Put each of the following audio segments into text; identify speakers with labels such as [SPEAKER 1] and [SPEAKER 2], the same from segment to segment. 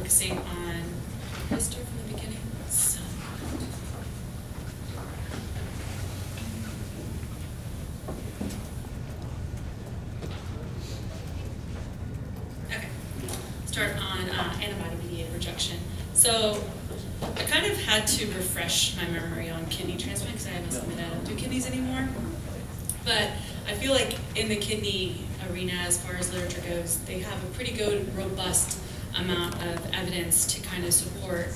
[SPEAKER 1] focusing on, let's start from the beginning. So, okay, start on antibody-mediated rejection. So I kind of had to refresh my memory on kidney transplant because I must admit I don't do kidneys anymore. But I feel like in the kidney arena, as far as literature goes, they have a pretty good, robust amount of evidence to kind of support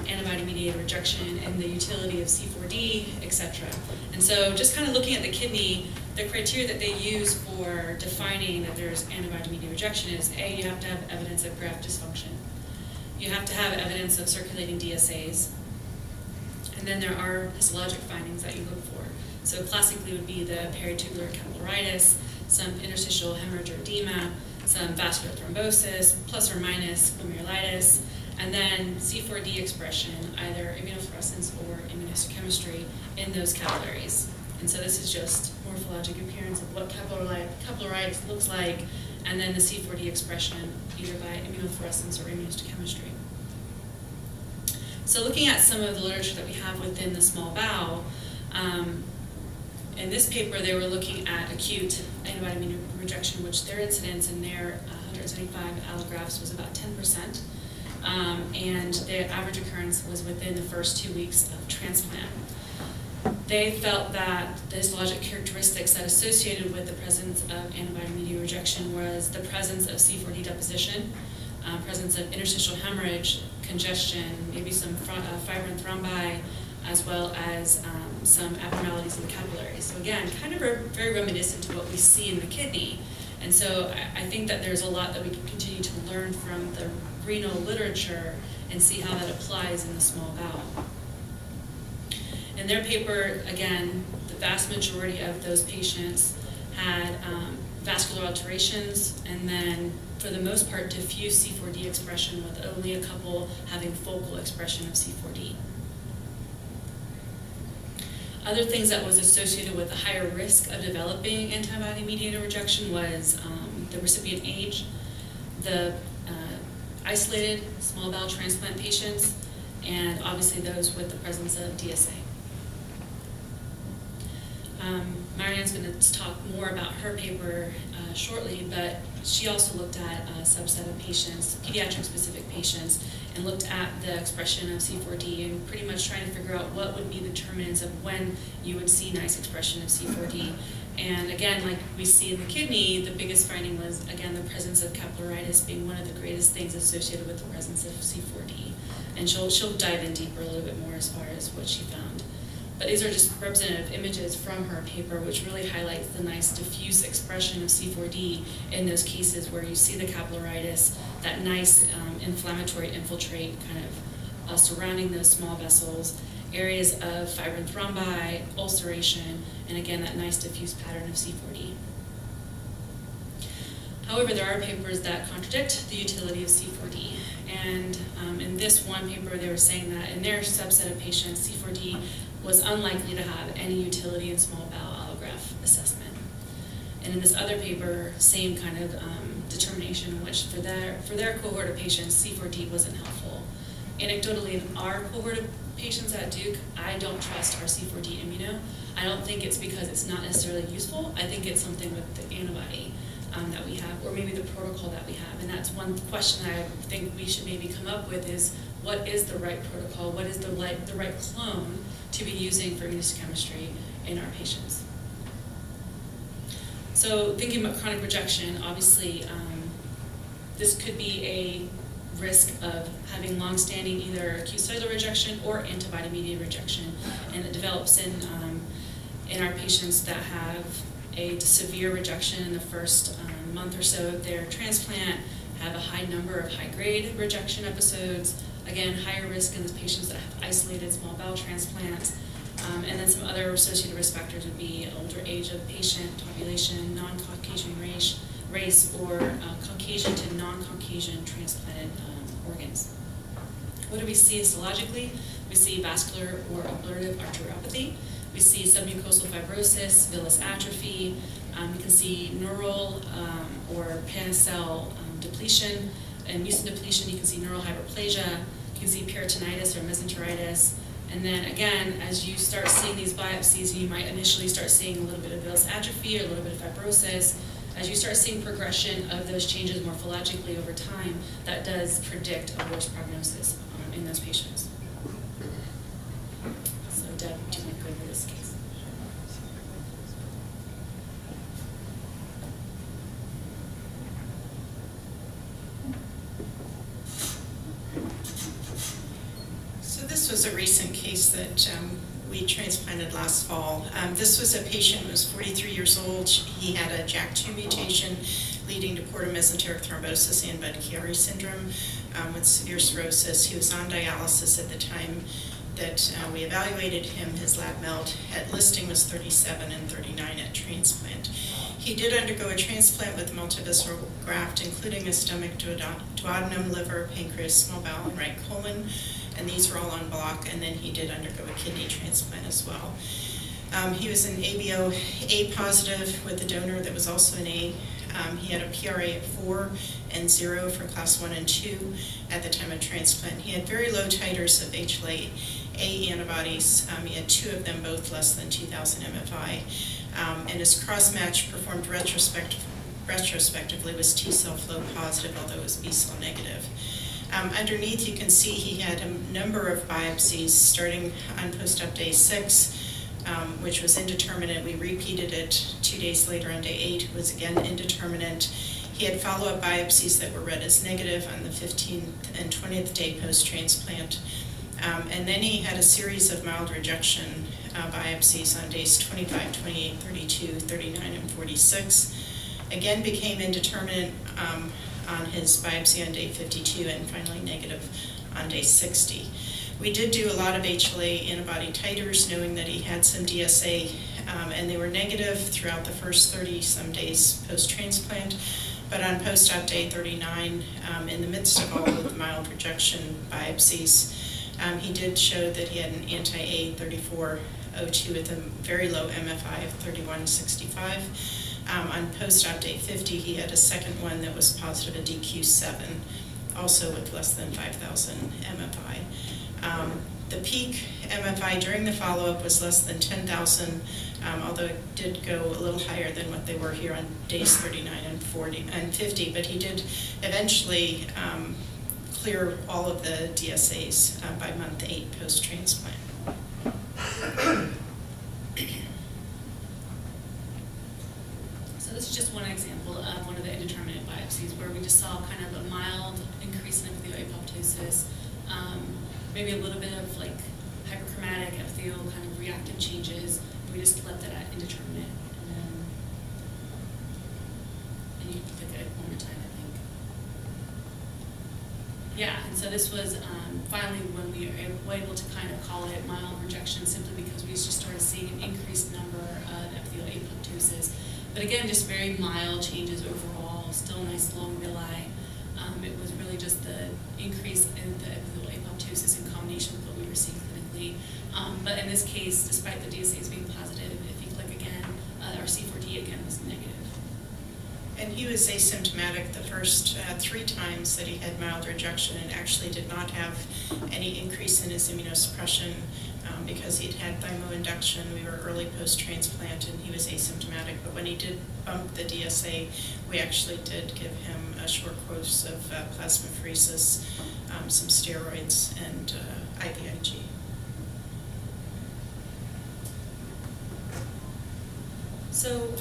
[SPEAKER 1] antibody-mediated rejection and the utility of C4D, etc. And so just kind of looking at the kidney, the criteria that they use for defining that there's antibody-mediated rejection is, A, you have to have evidence of graft dysfunction. You have to have evidence of circulating DSAs. And then there are histologic findings that you look for. So classically would be the peritubular capillaritis, some interstitial hemorrhage or edema, some vascular thrombosis, plus or minus glomerulitis, and then C4D expression, either immunofluorescence or immunohistochemistry in those capillaries. And so this is just morphologic appearance of what capillaritis looks like, and then the C4D expression either by immunofluorescence or immunohistochemistry. So looking at some of the literature that we have within the small bowel, in this paper they were looking at acute antibody-mediated rejection, which their incidence in their 175 allografts was about 10%, and their average occurrence was within the first 2 weeks of transplant. They felt that the histologic characteristics that associated with the presence of antibody-mediated rejection was the presence of C4D deposition, presence of interstitial hemorrhage, congestion, maybe some fibrin thrombi, as well as some abnormalities in the capillaries. So again, kind of very reminiscent to what we see in the kidney. And so I think that there's a lot that we can continue to learn from the renal literature and see how that applies in the small bowel. In their paper, again, the vast majority of those patients had vascular alterations, and then for the most part diffuse C4D expression, with only a couple having focal expression of C4D. Other things that was associated with a higher risk of developing antibody-mediated rejection was the recipient age, the isolated small bowel transplant patients, and obviously those with the presence of DSA. Marianne's going to talk more about her paper shortly, but she also looked at a subset of patients, pediatric-specific patients, and looked at the expression of C4D and pretty much trying to figure out what would be the determinants of when you would see nice expression of C4D. And again, like we see in the kidney, the biggest finding was, again, the presence of capillaritis being one of the greatest things associated with the presence of C4D. And she'll dive in deeper a little bit more as far as what she found. But these are just representative images from her paper, which really highlights the nice diffuse expression of C4D in those cases where you see the capillaritis, that nice inflammatory infiltrate kind of surrounding those small vessels, areas of fibrin thrombi, ulceration, and again, that nice diffuse pattern of C4D. However, there are papers that contradict the utility of C4D. And in this one paper, they were saying that in their subset of patients, C4D was unlikely to have any utility in small bowel allograft assessment. And in this other paper, same kind of determination in which for their cohort of patients, C4D wasn't helpful. Anecdotally, in our cohort of patients at Duke, I don't trust our C4D immuno. I don't think it's because it's not necessarily useful. I think it's something with the antibody that we have, or maybe the protocol that we have. And that's one question that I think we should maybe come up with is, what is the right protocol? What is the right clone to be using for immunohistochemistry in our patients? So thinking about chronic rejection, obviously this could be a risk of having long-standing either acute cellular rejection or antibody-mediated rejection, and it develops in our patients that have a severe rejection in the first month or so of their transplant, have a high number of high-grade rejection episodes, again, higher risk in the patients that have isolated small bowel transplants, and then some other associated risk factors would be older age of patient, population, non-Caucasian race, or Caucasian to non-Caucasian transplanted organs. What do we see histologically? We see vascular or obliterative arteriopathy. We see submucosal fibrosis, villus atrophy. We can see neural or panicell depletion. in mucin depletion, you can see neural hyperplasia, you can see peritonitis or mesenteritis. And then again, as you start seeing these biopsies, you might initially start seeing a little bit of villus atrophy or a little bit of fibrosis. As you start seeing progression of those changes morphologically over time, that does predict a worse prognosis in those patients. So Deb, do you want to go over this case?
[SPEAKER 2] So this was a recent case that we transplanted last fall. This was a patient who was 43 years old. He had a JAK2 mutation leading to portomesenteric thrombosis and Budd-Chiari syndrome with severe cirrhosis. He was on dialysis at the time that we evaluated him. His lab melt at listing was 37 and 39 at transplant. He did undergo a transplant with multivisceral graft, including a stomach, duodenum, liver, pancreas, small bowel, and right colon, and these were all on block, and then he did undergo a kidney transplant as well. He was an ABO-A positive with a donor that was also an A. He had a PRA of 4 and 0 for class 1 and 2 at the time of transplant. He had very low titers of HLA-A antibodies. He had 2 of them, both less than 2,000 MFI. And his cross-match performed retrospectively was T-cell flow positive, although it was B-cell negative. Underneath, you can see he had a number of biopsies starting on post-op day 6, which was indeterminate. We repeated it 2 days later on day 8, was again indeterminate. He had follow-up biopsies that were read as negative on the 15th and 20th day post-transplant. And then he had a series of mild rejection biopsies on days 25, 28, 32, 39, and 46. Again became indeterminate on his biopsy on day 52 and finally negative on day 60. We did do a lot of HLA antibody titers, knowing that he had some DSA, and they were negative throughout the first 30-some days post-transplant. But on post-op day 39, in the midst of all of the mild rejection biopsies, he did show that he had an anti-A3402 with a very low MFI of 3165. On post-op day 50, he had a second one that was positive, a DQ7, also with less than 5,000 MFI. The peak MFI during the follow-up was less than 10,000, although it did go a little higher than what they were here on days 39 and 40 and 50, but he did eventually clear all of the DSAs by month 8 post-transplant.
[SPEAKER 1] So this is just one example of one of the indeterminate biopsies where we just saw kind of a mild increase in epithelial apoptosis, maybe a little bit of like hyperchromatic epithelial kind of reactive changes. We just left it at indeterminate. And you can click it one more time, I think. Yeah, and so this was finally when we were able to kind of call it mild rejection simply because we just started seeing an increased number of epithelial apoptosis. But again, just very mild changes overall, still nice long villi. It was really just the increase in the epithelial apoptosis in combination with what we were seeing clinically. But in this case, despite the DSAs being positive, if you click again, our C4D again was negative.
[SPEAKER 2] And he was asymptomatic the first 3 times that he had mild rejection and actually did not have any increase in his immunosuppression because he'd had thymoinduction. We were early post-transplant and he was asymptomatic, but when he did bump the DSA, we actually did give him a short course of plasmapheresis, some steroids, and IVIG.
[SPEAKER 1] So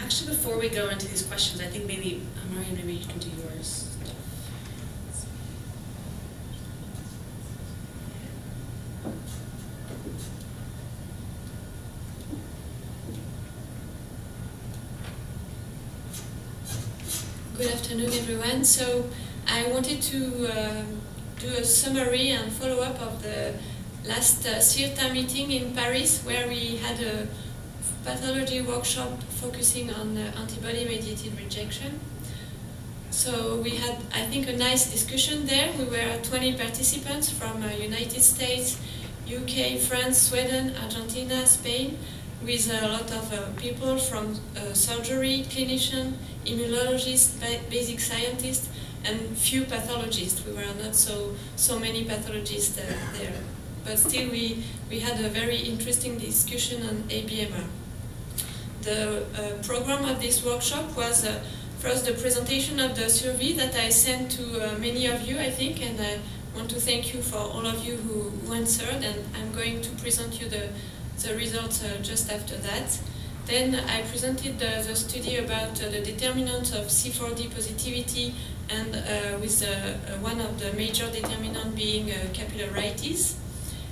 [SPEAKER 1] actually before we go into these questions, I think maybe, Marian, maybe you can do yours.
[SPEAKER 3] Good afternoon, everyone. So I wanted to do a summary and follow-up of the last CIRTA meeting in Paris, where we had a pathology workshop focusing on antibody-mediated rejection. So we had, I think, a nice discussion there. We were 20 participants from United States, UK, France, Sweden, Argentina, Spain, with a lot of people from surgery, clinician, immunologists, basic scientists, and few pathologists. We were not so many pathologists there. But still, we had a very interesting discussion on ABMR. The program of this workshop was first the presentation of the survey that I sent to many of you, I think, and I want to thank you for all of you who answered, and I'm going to present you the results just after that. Then I presented the study about the determinants of C4D positivity, and with one of the major determinants being capillaritis.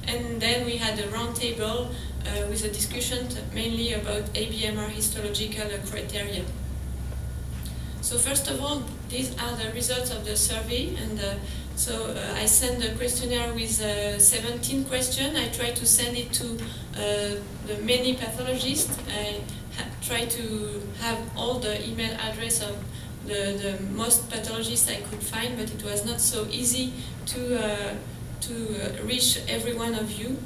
[SPEAKER 3] And then we had a roundtable with a discussion mainly about ABMR histological criteria. So first of all, these are the results of the survey, and I sent a questionnaire with 17 questions. I tried to send it to the many pathologists. I tried to have all the email address of the most pathologists I could find, but it was not so easy to reach every one of you.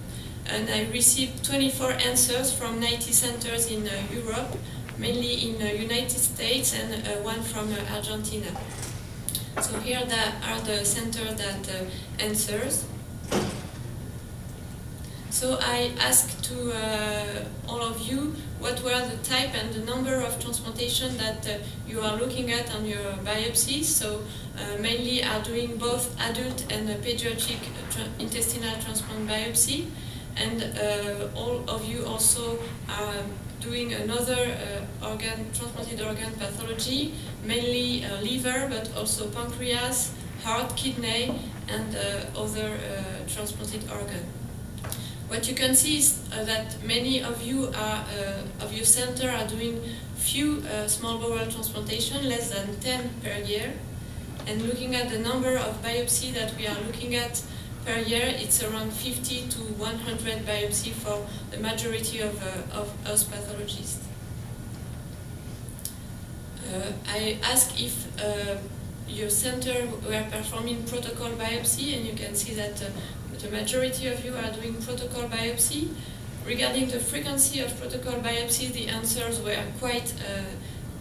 [SPEAKER 3] And I received 24 answers from 90 centers in Europe, mainly in the United States, and one from Argentina. So here are the centers that answers. So I asked to all of you what were the type and the number of transplantation that you are looking at on your biopsies. So mainly are doing both adult and pediatric intestinal transplant biopsy. And all of you also are doing another transplanted organ pathology, mainly liver, but also pancreas, heart, kidney, and other transplanted organ. What you can see is that many of you of your center are doing few small bowel transplantation, less than 10 per year. And looking at the number of biopsy that we are looking at per year, it's around 50 to 100 biopsy for the majority of us pathologists. I asked if your center were performing protocol biopsy, and you can see that the majority of you are doing protocol biopsy. Regarding the frequency of protocol biopsy, the answers were quite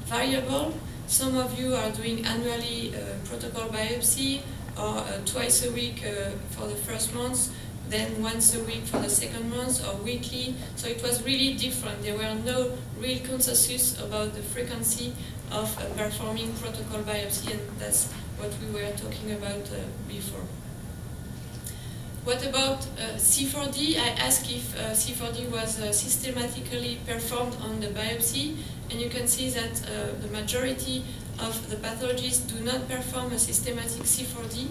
[SPEAKER 3] variable. Some of you are doing annually protocol biopsy, or twice a week for the first month, then once a week for the second month, or weekly. So it was really different. There were no real consensus about the frequency of performing protocol biopsy, and that's what we were talking about before. What about C4D? I asked if C4D was systematically performed on the biopsy, and you can see that the majority of the pathologists do not perform a systematic C4D.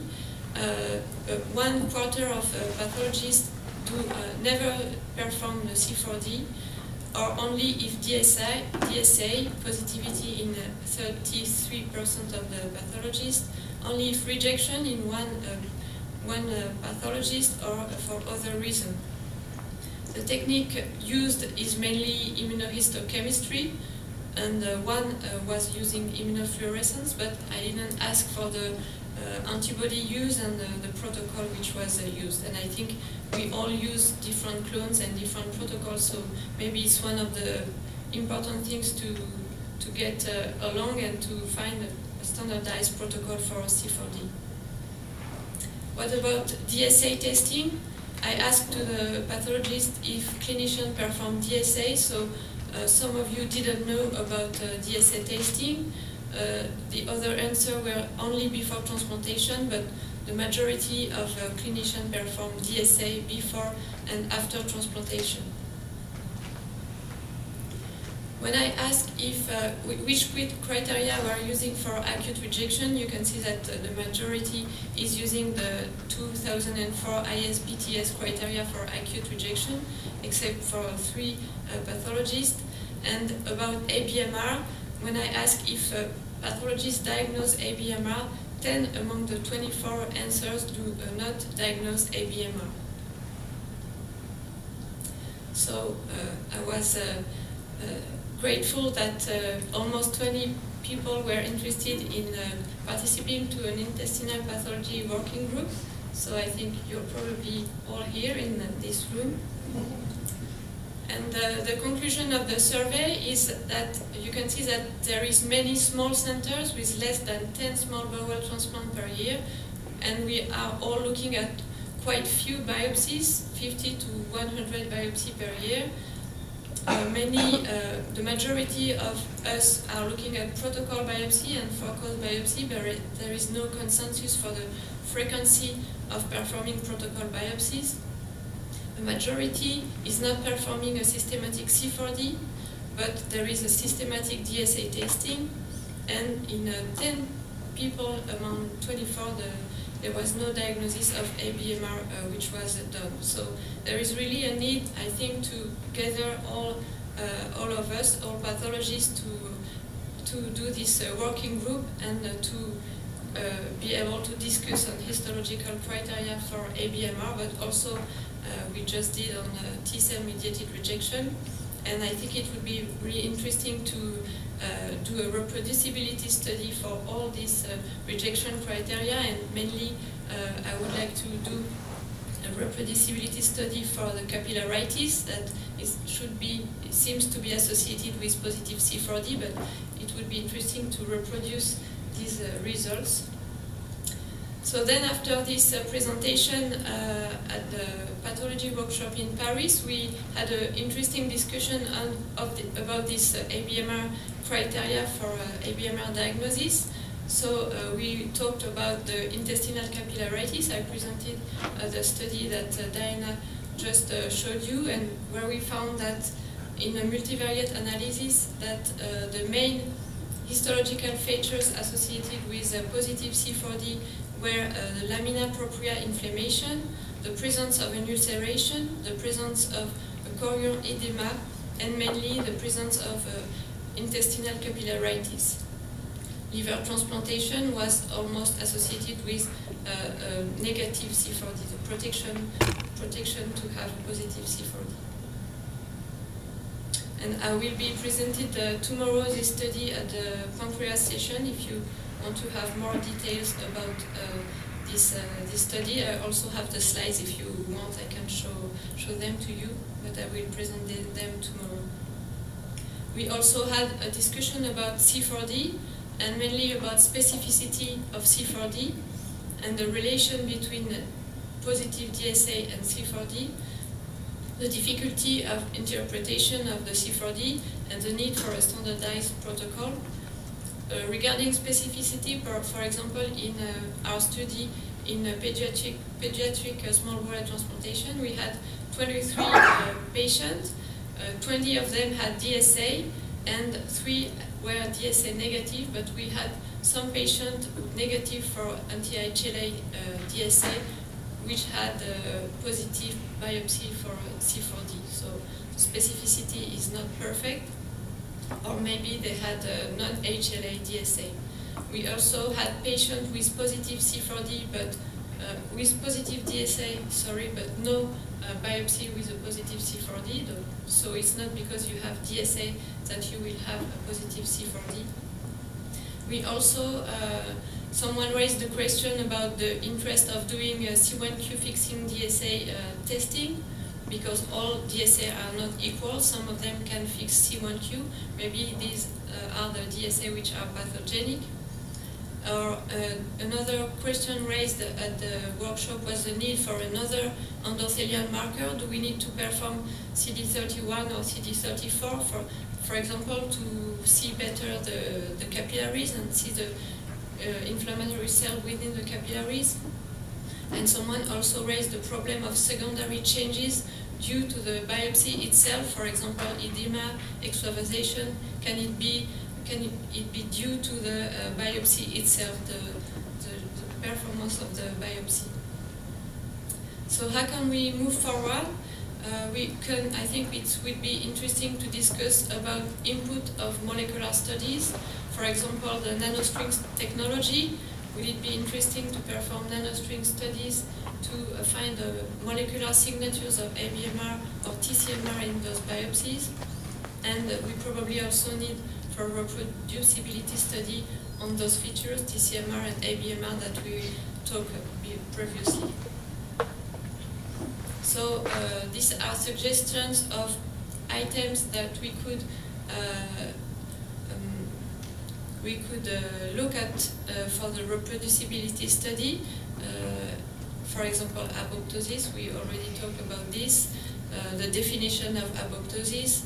[SPEAKER 3] 1/4 of pathologists do never perform the C4D, or only if DSA positivity in 33% of the pathologists, only if rejection in one pathologist, or for other reason. The technique used is mainly immunohistochemistry, and one was using immunofluorescence, but I didn't ask for the antibody use and the protocol which was used. And I think we all use different clones and different protocols, so maybe it's one of the important things to get along and to find a standardized protocol for C4D. What about DSA testing? I asked to the pathologist if clinicians perform DSA, so some of you didn't know about DSA testing. The other answer were only before transplantation, but the majority of clinicians perform DSA before and after transplantation. When I asked if which criteria we are using for acute rejection, you can see that the majority is using the 2004 ISBTS criteria for acute rejection, except for 3 pathologists. And about ABMR, when I asked if pathologists diagnose ABMR, 10 among the 24 answers do not diagnose ABMR. So I was grateful that almost 20 people were interested in participating to an intestinal pathology working group. So I think you're probably all here in this room. And the conclusion of the survey is that you can see that there is many small centers with less than 10 small bowel transplants per year, and we are all looking at quite few biopsies, 50 to 100 biopsies per year. The majority of us are looking at protocol biopsy and for-cause biopsy, but there is no consensus for the frequency of performing protocol biopsies. The majority is not performing a systematic C4D, but there is a systematic DSA testing, and in 10 people among 24, there was no diagnosis of ABMR which was done. So there is really a need, I think, to gather all of us, all pathologists, to do this working group and to be able to discuss on histological criteria for ABMR, but also we just did on T-cell mediated rejection. And I think it would be really interesting to do a reproducibility study for all these rejection criteria, and mainly I would like to do a reproducibility study for the capillaritis that seems to be associated with positive C4D, but it would be interesting to reproduce these results. So then after this presentation at the pathology workshop in Paris, we had an interesting discussion about this ABMR criteria for ABMR diagnosis. So we talked about the intestinal capillaritis. I presented the study that Diana just showed you, and where we found that in a multivariate analysis that the main histological features associated with positive C4D were the lamina propria inflammation, the presence of an ulceration, the presence of a chorion edema, and mainly the presence of intestinal capillaritis. Liver transplantation was almost associated with negative C4D, the protection to have positive C4D. And I will be presented tomorrow this study at the pancreas session. If you want to have more details about this study, I also have the slides. If you want, I can show them to you, but I will present them tomorrow. We also had a discussion about C4D, and mainly about specificity of C4D and the relation between positive DSA and C4D, the difficulty of interpretation of the C4D, and the need for a standardized protocol. Regarding specificity, for example, in our study in pediatric small bowel transplantation, we had 23 patients, 20 of them had DSA, and 3 were DSA negative, but we had some patients negative for anti-HLA DSA, which had a positive biopsy for C4D. So the specificity is not perfect, or maybe they had a non-HLA DSA. We also had patients with positive C4D, but with positive DSA, sorry, but no biopsy with a positive C4D. So it's not because you have DSA that you will have a positive C4D. We also, someone raised the question about the interest of doing C1q fixing DSA testing, because all DSA are not equal. Some of them can fix C1q. Maybe these are the DSA which are pathogenic. Or another question raised at the workshop was the need for another endothelial marker. Do we need to perform CD31 or CD34, for example, to see better the capillaries and see the inflammatory cell within the capillaries? And someone also raised the problem of secondary changes due to the biopsy itself, for example, edema, extravasation. Can it be due to the biopsy itself, the performance of the biopsy? So how can we move forward? I think it would be interesting to discuss about input of molecular studies. For example, the nanostring technology. Will it be interesting to perform nanostring studies to find the molecular signatures of ABMR or TCMR in those biopsies? And we probably also need for reproducibility study on those features, TCMR and ABMR, that we talked previously. So these are suggestions of items that we could look at for the reproducibility study. For example, apoptosis, we already talked about this, the definition of apoptosis,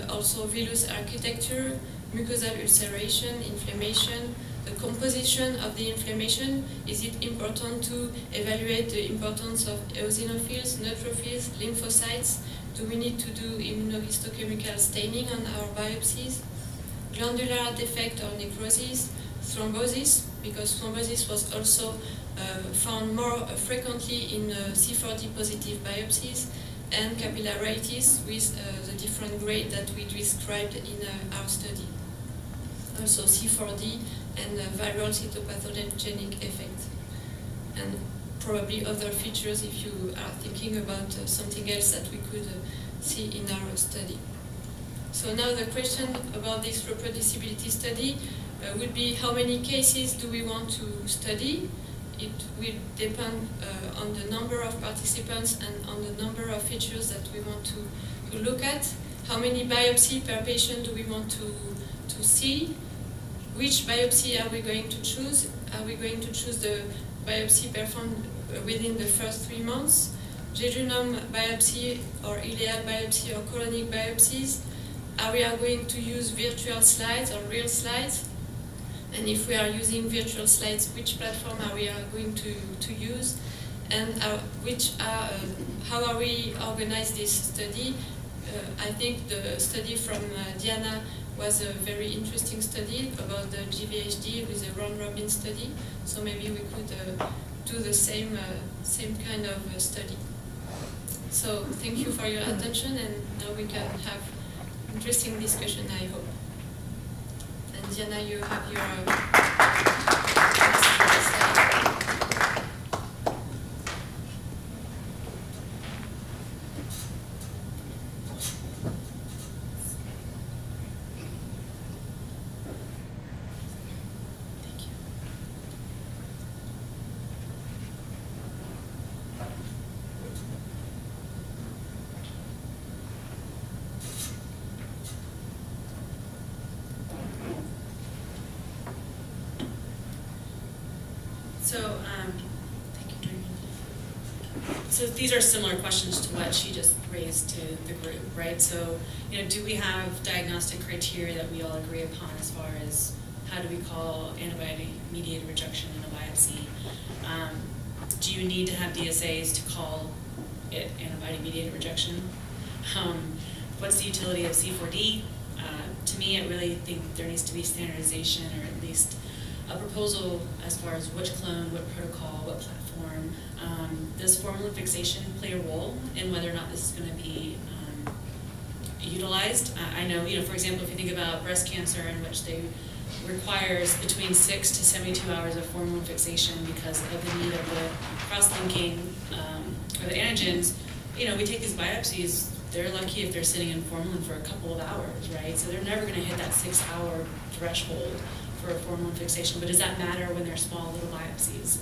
[SPEAKER 3] also villus architecture, mucosal ulceration, inflammation, the composition of the inflammation. Is it important to evaluate the importance of eosinophils, neutrophils, lymphocytes? Do we need to do immunohistochemical staining on our biopsies? Glandular defect or necrosis, thrombosis, because thrombosis was also found more frequently in C4D positive biopsies, and capillaritis with the different grade that we described in our study. Also C4D and viral cytopathogenic effect. And probably other features if you are thinking about something else that we could see in our study. So now the question about this reproducibility study would be how many cases do we want to study? It will depend on the number of participants and on the number of features that we want to look at. How many biopsies per patient do we want to see? Which biopsy are we going to choose? Are we going to choose the biopsy performed within the first 3 months? Jejunum biopsy or ileal biopsy or colonic biopsies? Are we going to use virtual slides or real slides? And if we are using virtual slides, which platform are we going to use? And how are we organize this study? I think the study from Diana was a very interesting study about the GVHD with a round-robin study. So maybe we could do the same kind of study. So thank you for your attention, and now we can have interesting discussion, I hope. And Diana, you have your
[SPEAKER 1] thank you, Doreen. So these are similar questions to what she just raised to the group, right? So, do we have diagnostic criteria that we all agree upon as far as how do we call antibody-mediated rejection in a biopsy? Do you need to have DSAs to call it antibody-mediated rejection? What's the utility of C4D? To me, I really think there needs to be standardization, or at least a proposal as far as which clone, what protocol, what platform. Does formalin fixation play a role in whether or not this is going to be utilized? I know, for example, if you think about breast cancer, in which they requires between 6 to 72 hours of formalin fixation because of the need of the cross-linking or the antigens, we take these biopsies. They're lucky if they're sitting in formalin for a couple of hours, right? So they're never going to hit that 6-hour threshold for a formalin fixation. But does that matter when they're small little biopsies?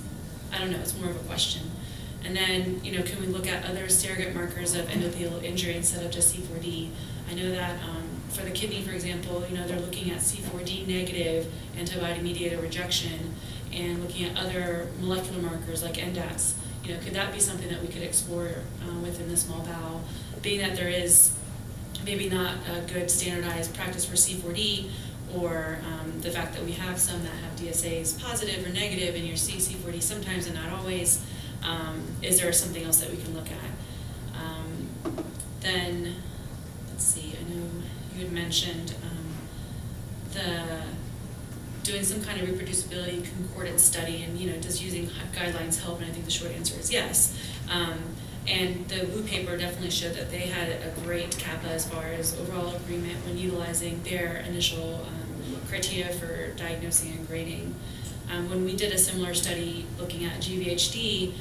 [SPEAKER 1] I don't know. It's more of a question. And then, can we look at other surrogate markers of endothelial injury instead of just C4D? I know that for the kidney, for example, they're looking at C4D negative antibody-mediated rejection and looking at other molecular markers like NDAS. Could that be something that we could explore within the small bowel? Being that there is maybe not a good standardized practice for C4D, or the fact that we have some that have DSAs positive or negative, and you see C4D sometimes and not always, is there something else that we can look at? Then, let's see, I know you had mentioned doing some kind of reproducibility concordance study, and does using guidelines help? And I think the short answer is yes. And the Wu paper definitely showed that they had a great kappa as far as overall agreement when utilizing their initial criteria for diagnosing and grading. When we did a similar study looking at GVHD,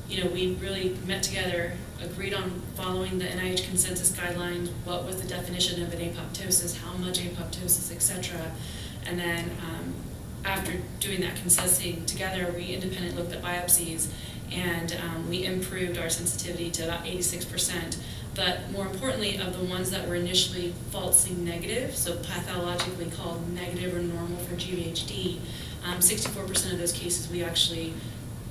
[SPEAKER 1] we really met together, agreed on following the NIH consensus guidelines, what was the definition of an apoptosis, how much apoptosis, etc. And then after doing that consensusing together, we independently looked at biopsies, and we improved our sensitivity to about 86%. But more importantly, of the ones that were initially falsely negative, so pathologically called negative or normal for GVHD, 64% of those cases we actually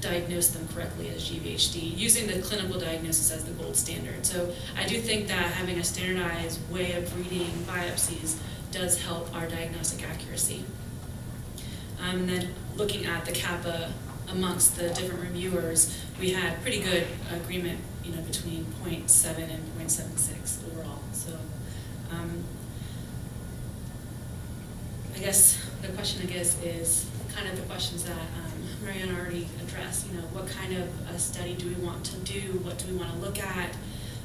[SPEAKER 1] diagnosed them correctly as GVHD, using the clinical diagnosis as the gold standard. So I do think that having a standardized way of reading biopsies does help our diagnostic accuracy. And then looking at the kappa amongst the different reviewers, we had pretty good agreement, between 0.7 and 0.76 overall. So I guess the question is kind of the questions that Marianne already addressed. What kind of a study do we want to do? What do we want to look at?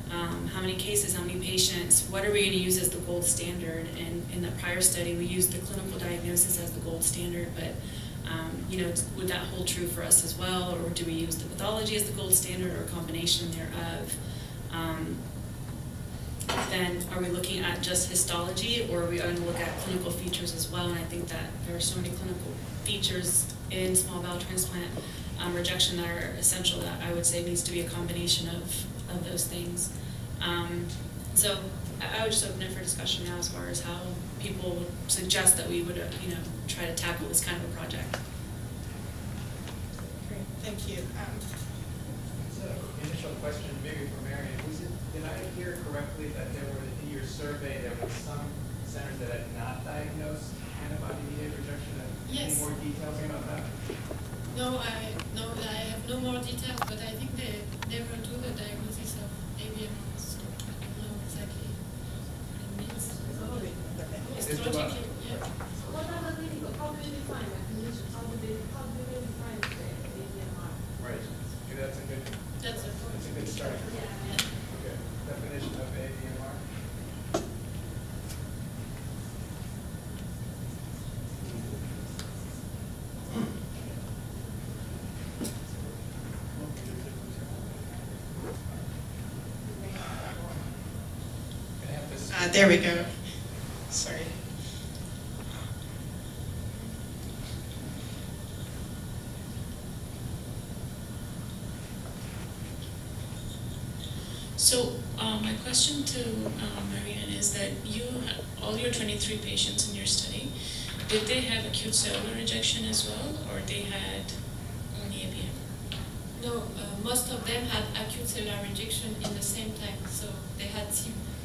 [SPEAKER 1] How many cases, how many patients? What are we going to use as the gold standard? And in the prior study, we used the clinical diagnosis as the gold standard, but would that hold true for us as well, or do we use the pathology as the gold standard, or a combination thereof? Then are we looking at just histology, or are we going to look at clinical features as well? And I think that there are so many clinical features in small bowel transplant rejection that are essential that I would say needs to be a combination of those things. So I would just open it for discussion now as far as how people would suggest that we would try to tackle this kind of a project.
[SPEAKER 2] Great, thank you.
[SPEAKER 4] So, initial question, maybe for Marianne. Did I hear correctly that in your survey there were some centers that had not diagnosed antibody-mediated rejection?
[SPEAKER 2] Yes.
[SPEAKER 4] Any more details about that?
[SPEAKER 3] No, I have no more details, but I think they never do the diagnosis of ABMR, so I don't know exactly what it means. Histologically, yeah.
[SPEAKER 5] So what are the clinical? How do you define a condition? How do you define the ABMR?
[SPEAKER 4] Right. Okay, that's a good start.
[SPEAKER 5] Yeah.
[SPEAKER 4] Okay. Definition of ABMR.
[SPEAKER 2] There we go. Sorry.
[SPEAKER 6] So my question to Marianne is that all your 23 patients in your study, did they have acute cellular rejection as well, or they had only ABMR?
[SPEAKER 3] No, most of them had acute cellular rejection in the same time. So they had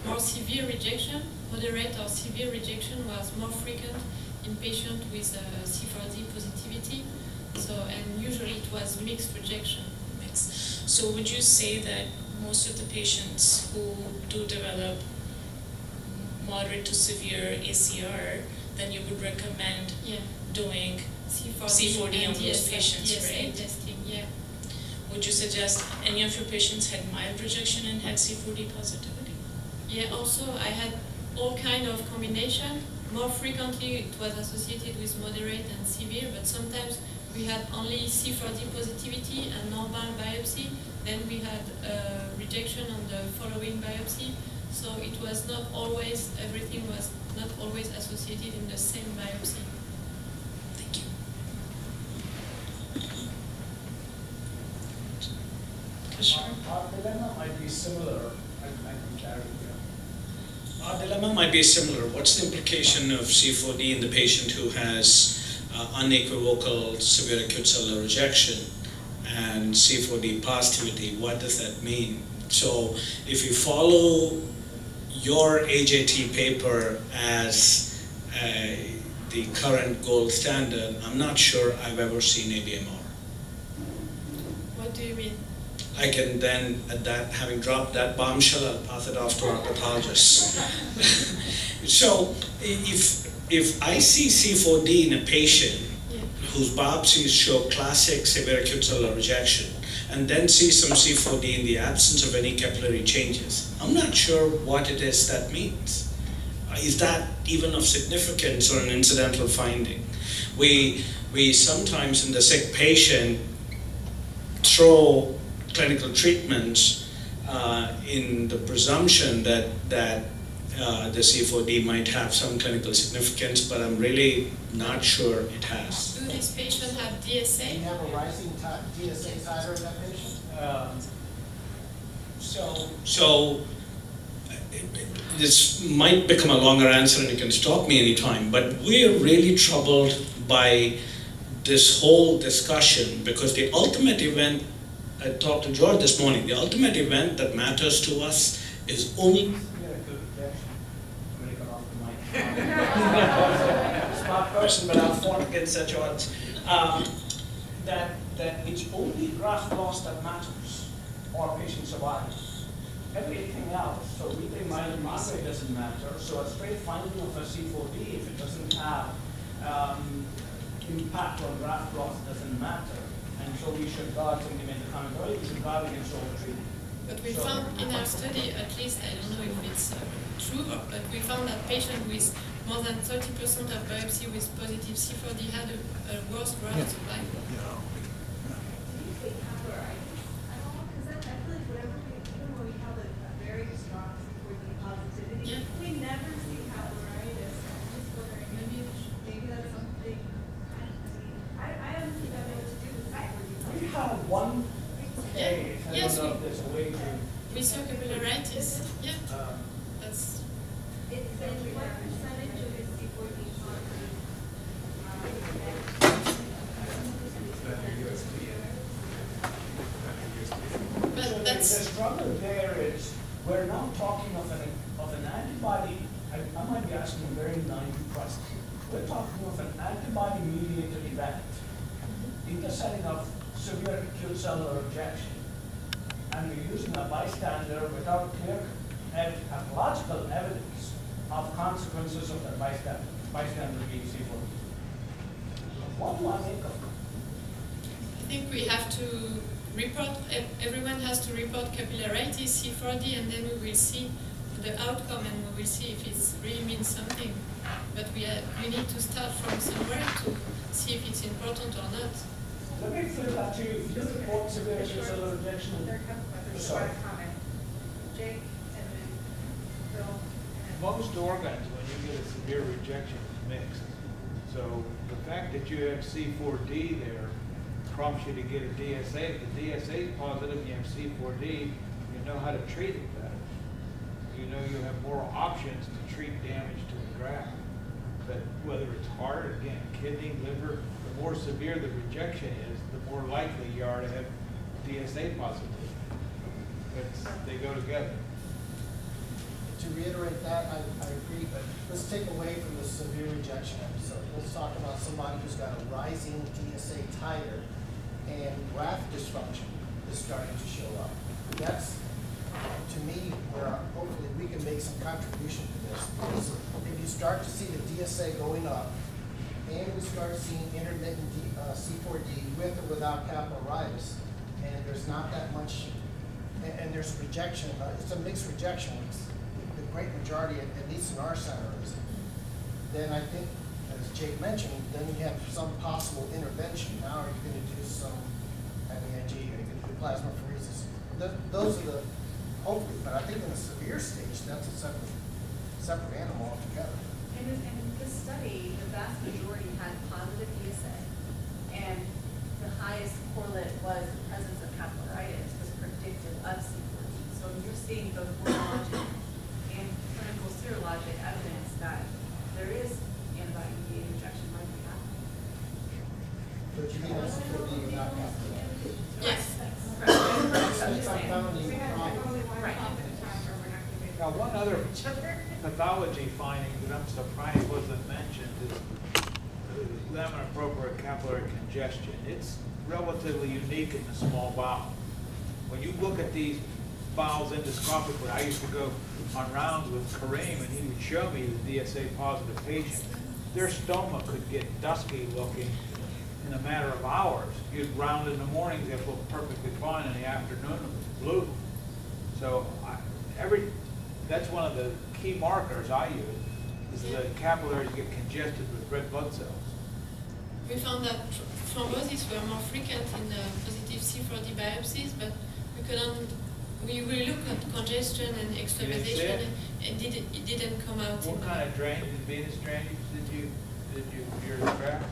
[SPEAKER 3] more severe rejection. Moderate or severe rejection was more frequent in patients with C4D positivity. So, and usually it was mixed rejection.
[SPEAKER 6] Mixed. So would you say that most of the patients who do develop moderate to severe ACR, then you would recommend doing C4D on those patients, right?
[SPEAKER 3] Testing, yeah.
[SPEAKER 6] Would you suggest any of your patients had mild rejection and had C4D positivity?
[SPEAKER 3] Yeah, also I had all kind of combination. More frequently it was associated with moderate and severe, but sometimes we had only C4D positivity and normal biopsy. Then we had rejection on the following biopsy. So it was not always, everything was not always associated in the same biopsy.
[SPEAKER 6] Thank you.
[SPEAKER 7] Our dilemma might be similar. I can carry here. Our dilemma might be similar. What's the implication of C4D in the patient who has unequivocal severe acute cellular rejection and C4D positivity? What does that mean? So if you follow your AJT paper as the current gold standard, I'm not sure I've ever seen ABMR.
[SPEAKER 3] What do you mean?
[SPEAKER 7] I can then, at that, having dropped that bombshell, I'll pass it off to our pathologist. So if I see C4D in a patient whose biopsies show classic severe acute cellular rejection, and then see some C4D in the absence of any capillary changes, I'm not sure what it is that means. Is that even of significance or an incidental finding? We sometimes in the sick patient throw clinical treatments in the presumption that the C4D might have some clinical significance, but I'm really not sure it has.
[SPEAKER 3] Do this patient have DSA?
[SPEAKER 8] Do you have a rising DSA titer in that patient?
[SPEAKER 7] So this might become a longer answer, and you can stop me anytime, but we're really troubled by this whole discussion, because the ultimate event, I talked to George this morning, the ultimate event that matters to us is only... Smart person, but I'll form against such odds. That it's only graft loss that matters, or patient survival. Everything else, so we think mitochondria doesn't matter, so a straight finding of a C4D, if it doesn't have impact on graft loss, doesn't matter. And so we should guard something in the common we should guard against overtreatment.
[SPEAKER 3] But we found in our study, at least, I don't know if it's true, but we found that patient with more than 30% of biopsy with positive C4D had a worse graft survival.
[SPEAKER 5] Yeah. We never see capillaritis. I'm just wondering, maybe that's something. I honestly don't know what to do with that.
[SPEAKER 7] We had one case.
[SPEAKER 3] Yes,
[SPEAKER 7] I don't know if there's a way to.
[SPEAKER 3] We saw capillaritis. Yeah. That's.
[SPEAKER 5] It's in what percentage of his C4D
[SPEAKER 3] But that's.
[SPEAKER 7] The struggle there is we're now talking of an antibody. I might be asking a very naive question. We're talking of an antibody-mediated event in the setting of severe acute cellular rejection, and we're using a bystander without clear pathological evidence of consequences of that bystander being C4D. What do I make of that?
[SPEAKER 3] I think we have to report. Everyone has to report capillaritis, C4D, and then we will see the outcome, and we will see if it really means something. But we need to start from somewhere to see if it's important or not.
[SPEAKER 7] Let me flip that to you. If you report severe acute cellular rejection, sorry.
[SPEAKER 5] Jake and then Phil.
[SPEAKER 4] Most organs, when you get a severe rejection, is mixed. So the fact that you have C4D there prompts you to get a DSA. If the DSA is positive, you have C4D, you know how to treat it better. You know you have more options to treat damage to the graft. But whether it's heart, again, kidney, liver, the more severe the rejection is, the more likely you are to have DSA positivity. But they go together.
[SPEAKER 8] To reiterate that, I agree, but let's take away from the severe rejection episode. Let's talk about somebody who's got a rising DSA titer and graft dysfunction is starting to show up. That's, to me, where hopefully we can make some contribution to this. Because if you start to see the DSA going up, and we start seeing intermittent C4D with or without capillaritis, and there's not that much, and there's rejection, it's a mixed rejection. It's the great majority, at least in our center, is. Then I think, as Jake mentioned, then you have some possible intervention. Now are you going to do some MENG, are you going to do plasmapheresis? Those are the, hopefully, but I think in the severe stage, that's a separate animal altogether.
[SPEAKER 9] And in this study, the vast majority had positive DSA, and the highest correlate was the presence of capillaritis was predictive of C4D. So you're seeing both morphologic and clinical serologic evidence that there is antibody-mediated rejection likely happening.
[SPEAKER 8] But you mean that's C4D without capillaritis?
[SPEAKER 3] Yes.
[SPEAKER 8] That's confounding problem.
[SPEAKER 4] Now, one other pathology finding that I'm surprised wasn't mentioned is lamina propria capillary congestion. It's relatively unique in the small bowel. When you look at these bowels endoscopically, I used to go on rounds with Kareem, and he would show me the DSA positive patient. Their stoma could get dusky looking in a matter of hours. You'd round in the mornings, they'd look perfectly fine. In the afternoon, it was blue. So that's one of the key markers I use, is the capillaries get congested with red blood cells.
[SPEAKER 3] We found that thrombosis were more frequent in positive C4D biopsies, but we couldn't we looked at congestion and extravasation, and it didn't come out.
[SPEAKER 4] What kind of drainage, venous drainage did your graft?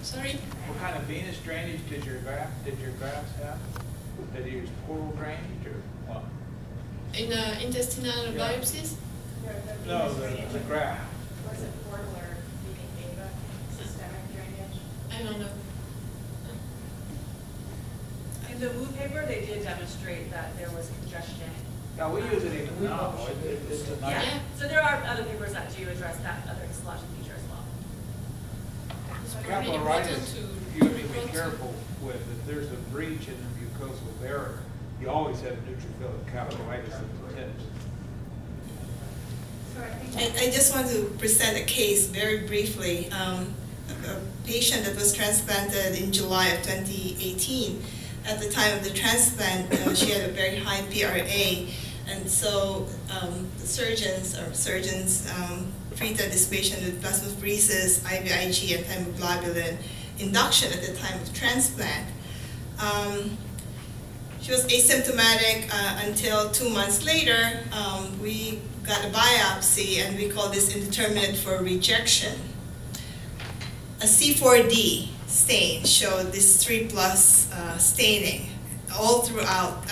[SPEAKER 3] Sorry?
[SPEAKER 4] What kind of venous drainage did your grafts have? Did you use portal drainage or what?
[SPEAKER 3] In intestinal biopsies?
[SPEAKER 4] No, the graft.
[SPEAKER 5] Was it portal or vena cava, systemic drainage?
[SPEAKER 3] I don't know.
[SPEAKER 9] In the blue paper, they did demonstrate that there was congestion.
[SPEAKER 4] Now, we use it even now. It's a nice.
[SPEAKER 9] Yeah, so there are other papers that do address that other histologic feature as well.
[SPEAKER 3] It's probably important
[SPEAKER 4] Capillaritis,
[SPEAKER 3] to
[SPEAKER 4] you have to
[SPEAKER 3] report
[SPEAKER 4] be careful with. If there's a breach in the mucosal barrier, you always have neutrophilic capillaritis at the tips.
[SPEAKER 5] So I think
[SPEAKER 2] I just want to present a case very briefly. A patient that was transplanted in July of 2018. At the time of the transplant, she had a very high PRA, and so the surgeons treated this patient with plasmapheresis, IVIG, and thymoglobulin induction at the time of transplant. She was asymptomatic until 2 months later. We got a biopsy, and we call this indeterminate for rejection. A C4D stain showed this 3+ staining all throughout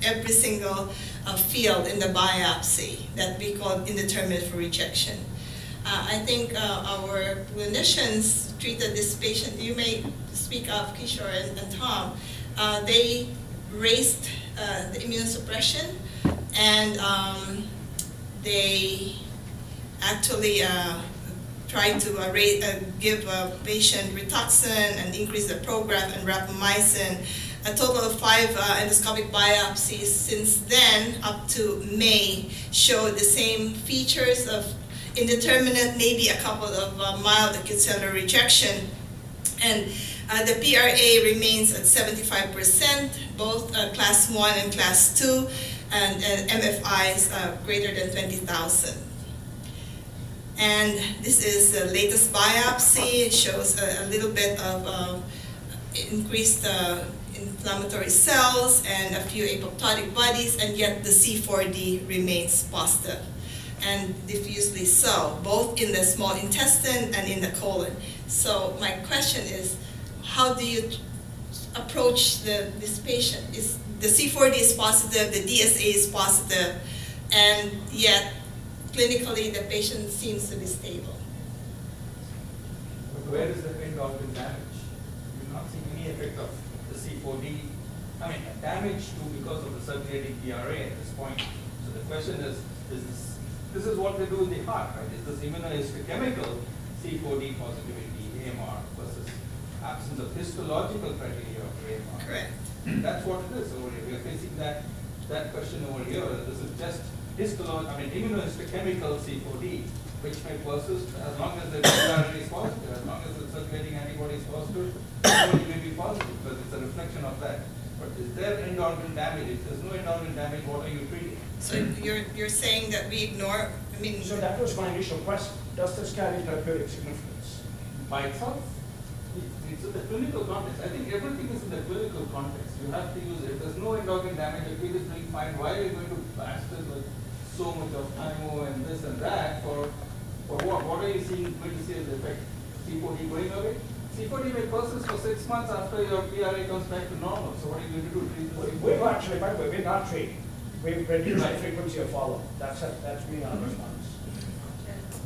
[SPEAKER 2] every single field in the biopsy that we call indeterminate for rejection. I think our clinicians treated this patient. You may speak up, Kishore and Tom. They raised the immunosuppression, and they actually tried to give a patient Rituxan and increase the Prograf and rapamycin. A total of 5 endoscopic biopsies since then up to May showed the same features of indeterminate, maybe a couple of mild acute cellular rejection. And the PRA remains at 75%, both class 1 and class 2, and MFIs greater than 20,000. And this is the latest biopsy. It shows a little bit of increased inflammatory cells and a few apoptotic bodies, and yet the C4D remains positive, and diffusely so, both in the small intestine and in the colon. So my question is, how do you approach this patient? The C4D is positive, the DSA is positive, and yet clinically the patient seems to be stable.
[SPEAKER 10] But where is the end organ damage? You're not seeing any effect of the C4D. I mean, damage too because of the circulating PRA at this point. So the question is this is what they do in the heart, right? Is this immunohistochemical C4D positivity, AMR, versus absence of histological criteria of AMR?
[SPEAKER 2] Correct.
[SPEAKER 10] That's what it is over here. We are facing that question over here. This is just immunohistochemical C4D, which may persist as long as the PRA is positive, as long as the circulating antibody is positive, it may be positive because it's a reflection of that. But is there end organ damage? If there's no end organ damage, what are you treating?
[SPEAKER 2] So you're saying that we ignore, I mean...
[SPEAKER 11] So that was my initial question. Does this carry therapeutic significance?
[SPEAKER 10] By itself? It's in the clinical context. I think everything is in the clinical context. You have to use it. There's no end organ damage. The kid is doing fine. Why are you going to blast it with so much of thymo and this and that for what? What are you going to see as the effect? C4D going away? C4D may persist for 6 months after your PRA comes back to normal. So what are you going to do?
[SPEAKER 11] We've actually, by the way, we're not treating. We've reduced the frequency of follow-up. That's been our response.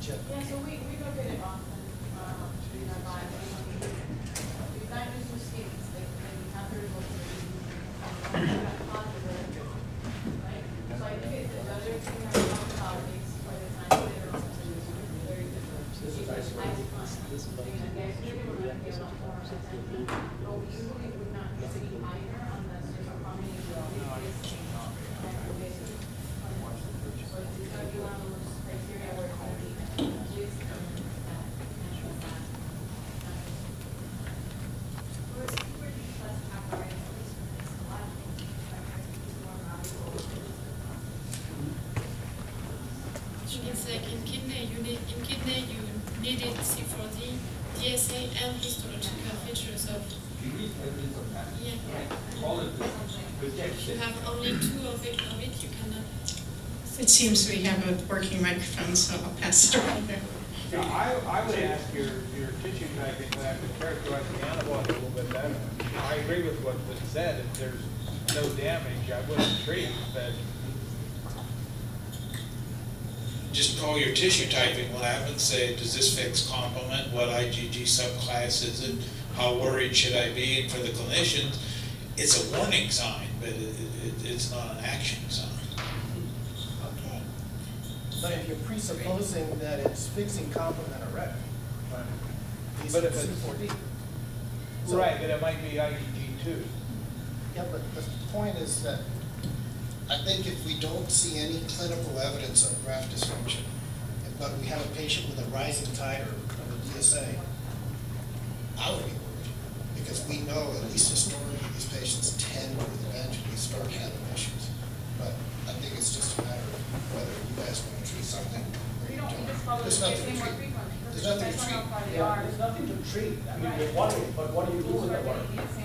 [SPEAKER 5] Yeah, so we look at it often in our lives. We diagnose with students, they have the results positive, right? So I think it's another thing that our colleagues, by the time they're on to very different.
[SPEAKER 11] This is isolated.
[SPEAKER 5] This is but we usually would not see either unless there's a combination of this activation. So it's going to be one of those criteria where it's going to be with natural fat. Or is it pretty less capillary, at least from the histological perspective, is more valuable to the
[SPEAKER 3] It's like in kidney, you needed C4D, DSA, and histological features of.
[SPEAKER 10] You need evidence of that.
[SPEAKER 3] Yeah.
[SPEAKER 10] All of this.
[SPEAKER 11] reject
[SPEAKER 3] If you
[SPEAKER 11] it.
[SPEAKER 3] have only 2 of it, you cannot.
[SPEAKER 2] It seems we have a working microphone, so I'll pass it around there.
[SPEAKER 4] Yeah, I would ask your tissue typing to have to characterize the antibody a little bit better. I agree with what's been said, if there's no damage, I wouldn't treat, but
[SPEAKER 12] just know your tissue typing will have and say, does this fix complement? What IgG subclass is it? How worried should I be? And for the clinicians, it's a warning sign, but it's not an action sign.
[SPEAKER 8] Okay. But if you're presupposing that it's fixing complement already,
[SPEAKER 4] But if it's-
[SPEAKER 8] C4D.
[SPEAKER 4] right, but it might be IgG too.
[SPEAKER 8] Yeah, but the point is that I think if we don't see any clinical evidence of graft dysfunction, but we have a patient with a rising titer of a DSA, I would be worried. Because we know, at least historically, these patients tend to eventually start having issues. But I think it's just a matter of whether you guys want to treat something or you
[SPEAKER 5] You
[SPEAKER 8] don't.
[SPEAKER 5] just follow the
[SPEAKER 8] There's nothing
[SPEAKER 5] same
[SPEAKER 8] to
[SPEAKER 5] more
[SPEAKER 8] treat.
[SPEAKER 5] frequently.
[SPEAKER 8] There's nothing to
[SPEAKER 5] Depends on
[SPEAKER 8] treat.
[SPEAKER 5] how far they
[SPEAKER 11] Yeah,
[SPEAKER 5] are.
[SPEAKER 11] there's nothing to treat. I mean, with worry, but what do you do with the worry?
[SPEAKER 5] That's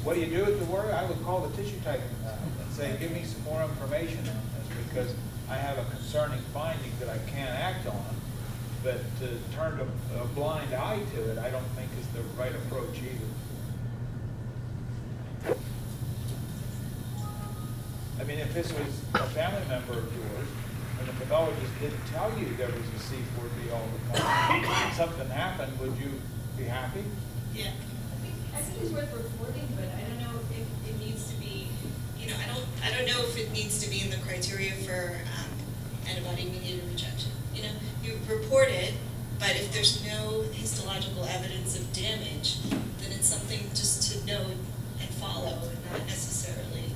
[SPEAKER 4] What do you do with the worry? I would call the tissue typing and say, give me some more information on this, because I have a concerning finding that I can't act on. But to turn a blind eye to it, I don't think is the right approach either. I mean, if this was a family member of yours, and the pathologist didn't tell you there was a C4D all the time, and something happened, would you be happy?
[SPEAKER 1] Yeah.
[SPEAKER 9] I think it's worth reporting, but I don't know if it needs to be, I don't know if it needs to be in the criteria for antibody-mediated rejection. You report it, but if there's no histological evidence of damage, then it's something just to know and follow, and not necessarily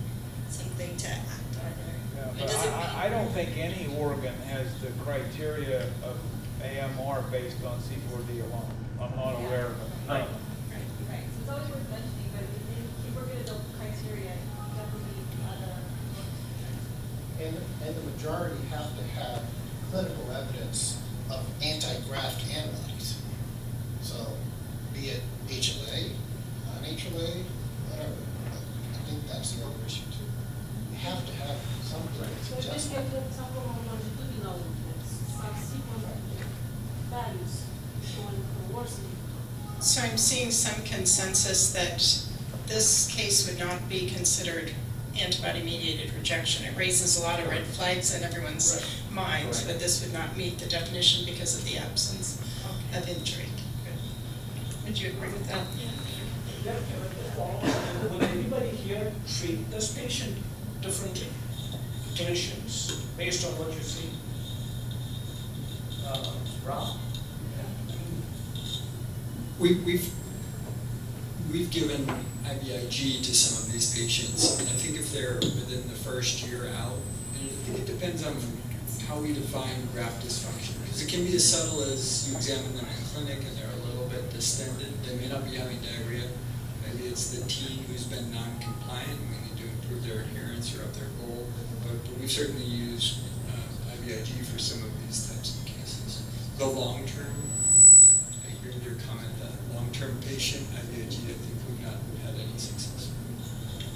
[SPEAKER 9] something to act on.
[SPEAKER 4] Yeah,
[SPEAKER 9] It
[SPEAKER 4] but
[SPEAKER 9] doesn't
[SPEAKER 4] I don't think any organ has the criteria of AMR based on C4D alone. I'm not aware of it.
[SPEAKER 11] Right.
[SPEAKER 9] Right.
[SPEAKER 5] So it's always worth mentioning, but if we're going to build criteria, definitely other.
[SPEAKER 8] And the majority have to have clinical evidence of anti-graft antibodies. So, be it HLA, non-HLA, whatever. But I think that's the other issue too. You have to have some kind of
[SPEAKER 5] So if this
[SPEAKER 8] adjustment.
[SPEAKER 5] gets example on longitudinal subsequent values showing the worsening.
[SPEAKER 2] So I'm seeing some consensus that this case would not be considered antibody-mediated rejection. It raises a lot of red flags in everyone's minds, but this would not meet the definition because of the absence of injury. Would you agree with that?
[SPEAKER 3] Yeah.
[SPEAKER 11] Will anybody here treat this patient differently? Clinicians, based on what you see? Rob?
[SPEAKER 13] We've given IVIG to some of these patients, and I think if they're within the first year out, and I think it depends on how we define graft dysfunction, because it can be as subtle as you examine them in clinic and they're a little bit distended. They may not be having diarrhea. Maybe it's the teen who's been non-compliant. We need to improve their adherence or up their goal. But we've certainly used IVIG for some of these types of cases. The long-term, I agree with your comment that long-term patient IVIG, I think we've not had any success.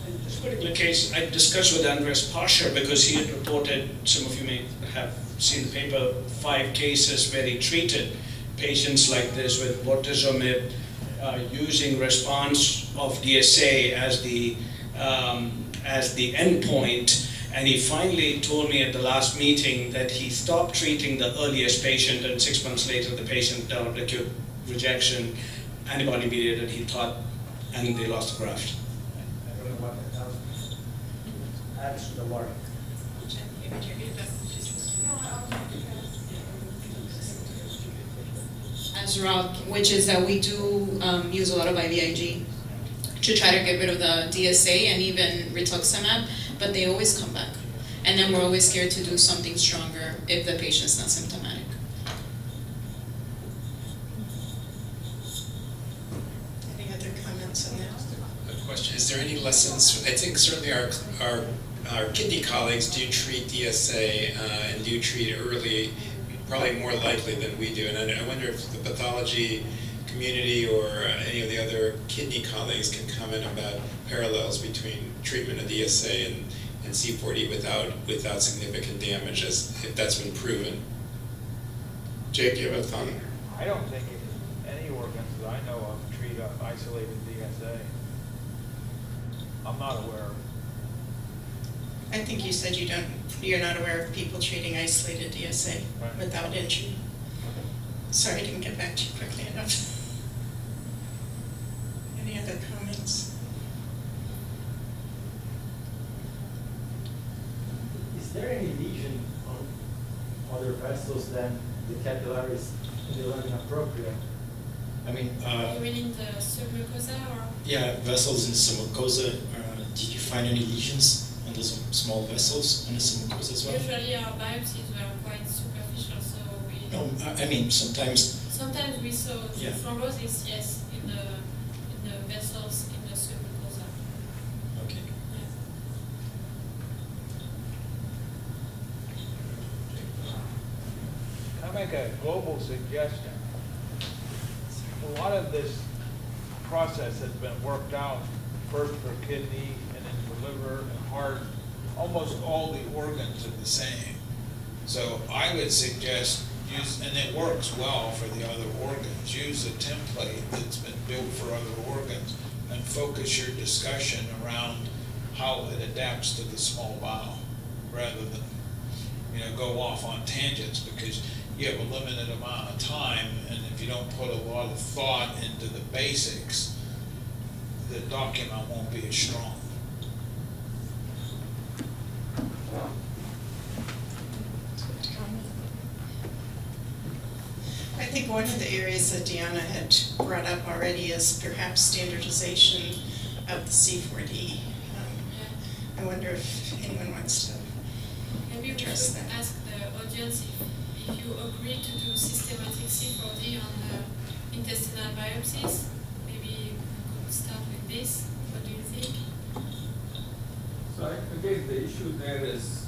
[SPEAKER 7] In this particular case, I discussed with Andres Pascher because he had reported, some of you may have seen the paper, 5 cases where he treated patients like this with bortezomib using response of DSA as the endpoint. And he finally told me at the last meeting that he stopped treating the earliest patient, and 6 months later the patient developed acute rejection, antibody-mediated, he thought, and they lost the graft.
[SPEAKER 11] I don't know what that adds to the worry.
[SPEAKER 14] As Rob, which is that we do use a lot of IVIG to try to get rid of the DSA and even rituximab, but they always come back. And then we're always scared to do something stronger if the patient's not symptomatic.
[SPEAKER 2] Any other comments on that?
[SPEAKER 15] A question, is there any lessons, I think certainly our kidney colleagues do treat DSA and do treat early, probably more likely than we do, and I wonder if the pathology community or any of the other kidney colleagues can comment about parallels between treatment of DSA and C4D without significant damage, if that's been proven. Jake, do you have a thought?
[SPEAKER 4] I don't think any organs that I know of treat isolated DSA. I'm not aware of.
[SPEAKER 2] I think you said you're not aware of people treating isolated DSA
[SPEAKER 4] Right.
[SPEAKER 2] without injury. Sorry I didn't get back to you quickly enough. Any other comments?
[SPEAKER 16] Is there any lesion on other vessels than the capillaries in the lemon propria?
[SPEAKER 17] I mean,
[SPEAKER 3] You mean the submucosa or?
[SPEAKER 17] yeah, vessels in submucosa. Did you find any lesions on those small vessels on the submucosa as well?
[SPEAKER 3] Usually our biopsies were quite superficial, so we.
[SPEAKER 17] No, I mean sometimes.
[SPEAKER 3] Sometimes we saw
[SPEAKER 17] Yeah.
[SPEAKER 3] thrombosis, yes, in the vessels in the submucosa.
[SPEAKER 17] Okay.
[SPEAKER 3] Yeah.
[SPEAKER 4] Can I make a global suggestion? A lot of this process has been worked out first for kidney and then for liver and heart. Almost all the organs are the same. So I would suggest use, and it works well for the other organs, use a template that's been built for other organs and focus your discussion around how it adapts to the small bowel rather than, go off on tangents, because you have a limited amount of time, and if you don't put a lot of thought into the basics, the document won't be as strong.
[SPEAKER 2] I think one of the areas that Deanna had brought up already is perhaps standardization of the C4D. I wonder if anyone wants to
[SPEAKER 3] Maybe we should
[SPEAKER 2] address that.
[SPEAKER 3] ask the audience if you agree to do systematic C4D on the intestinal biopsies. Maybe we could start with this. What do you think?
[SPEAKER 10] So again, the issue there is,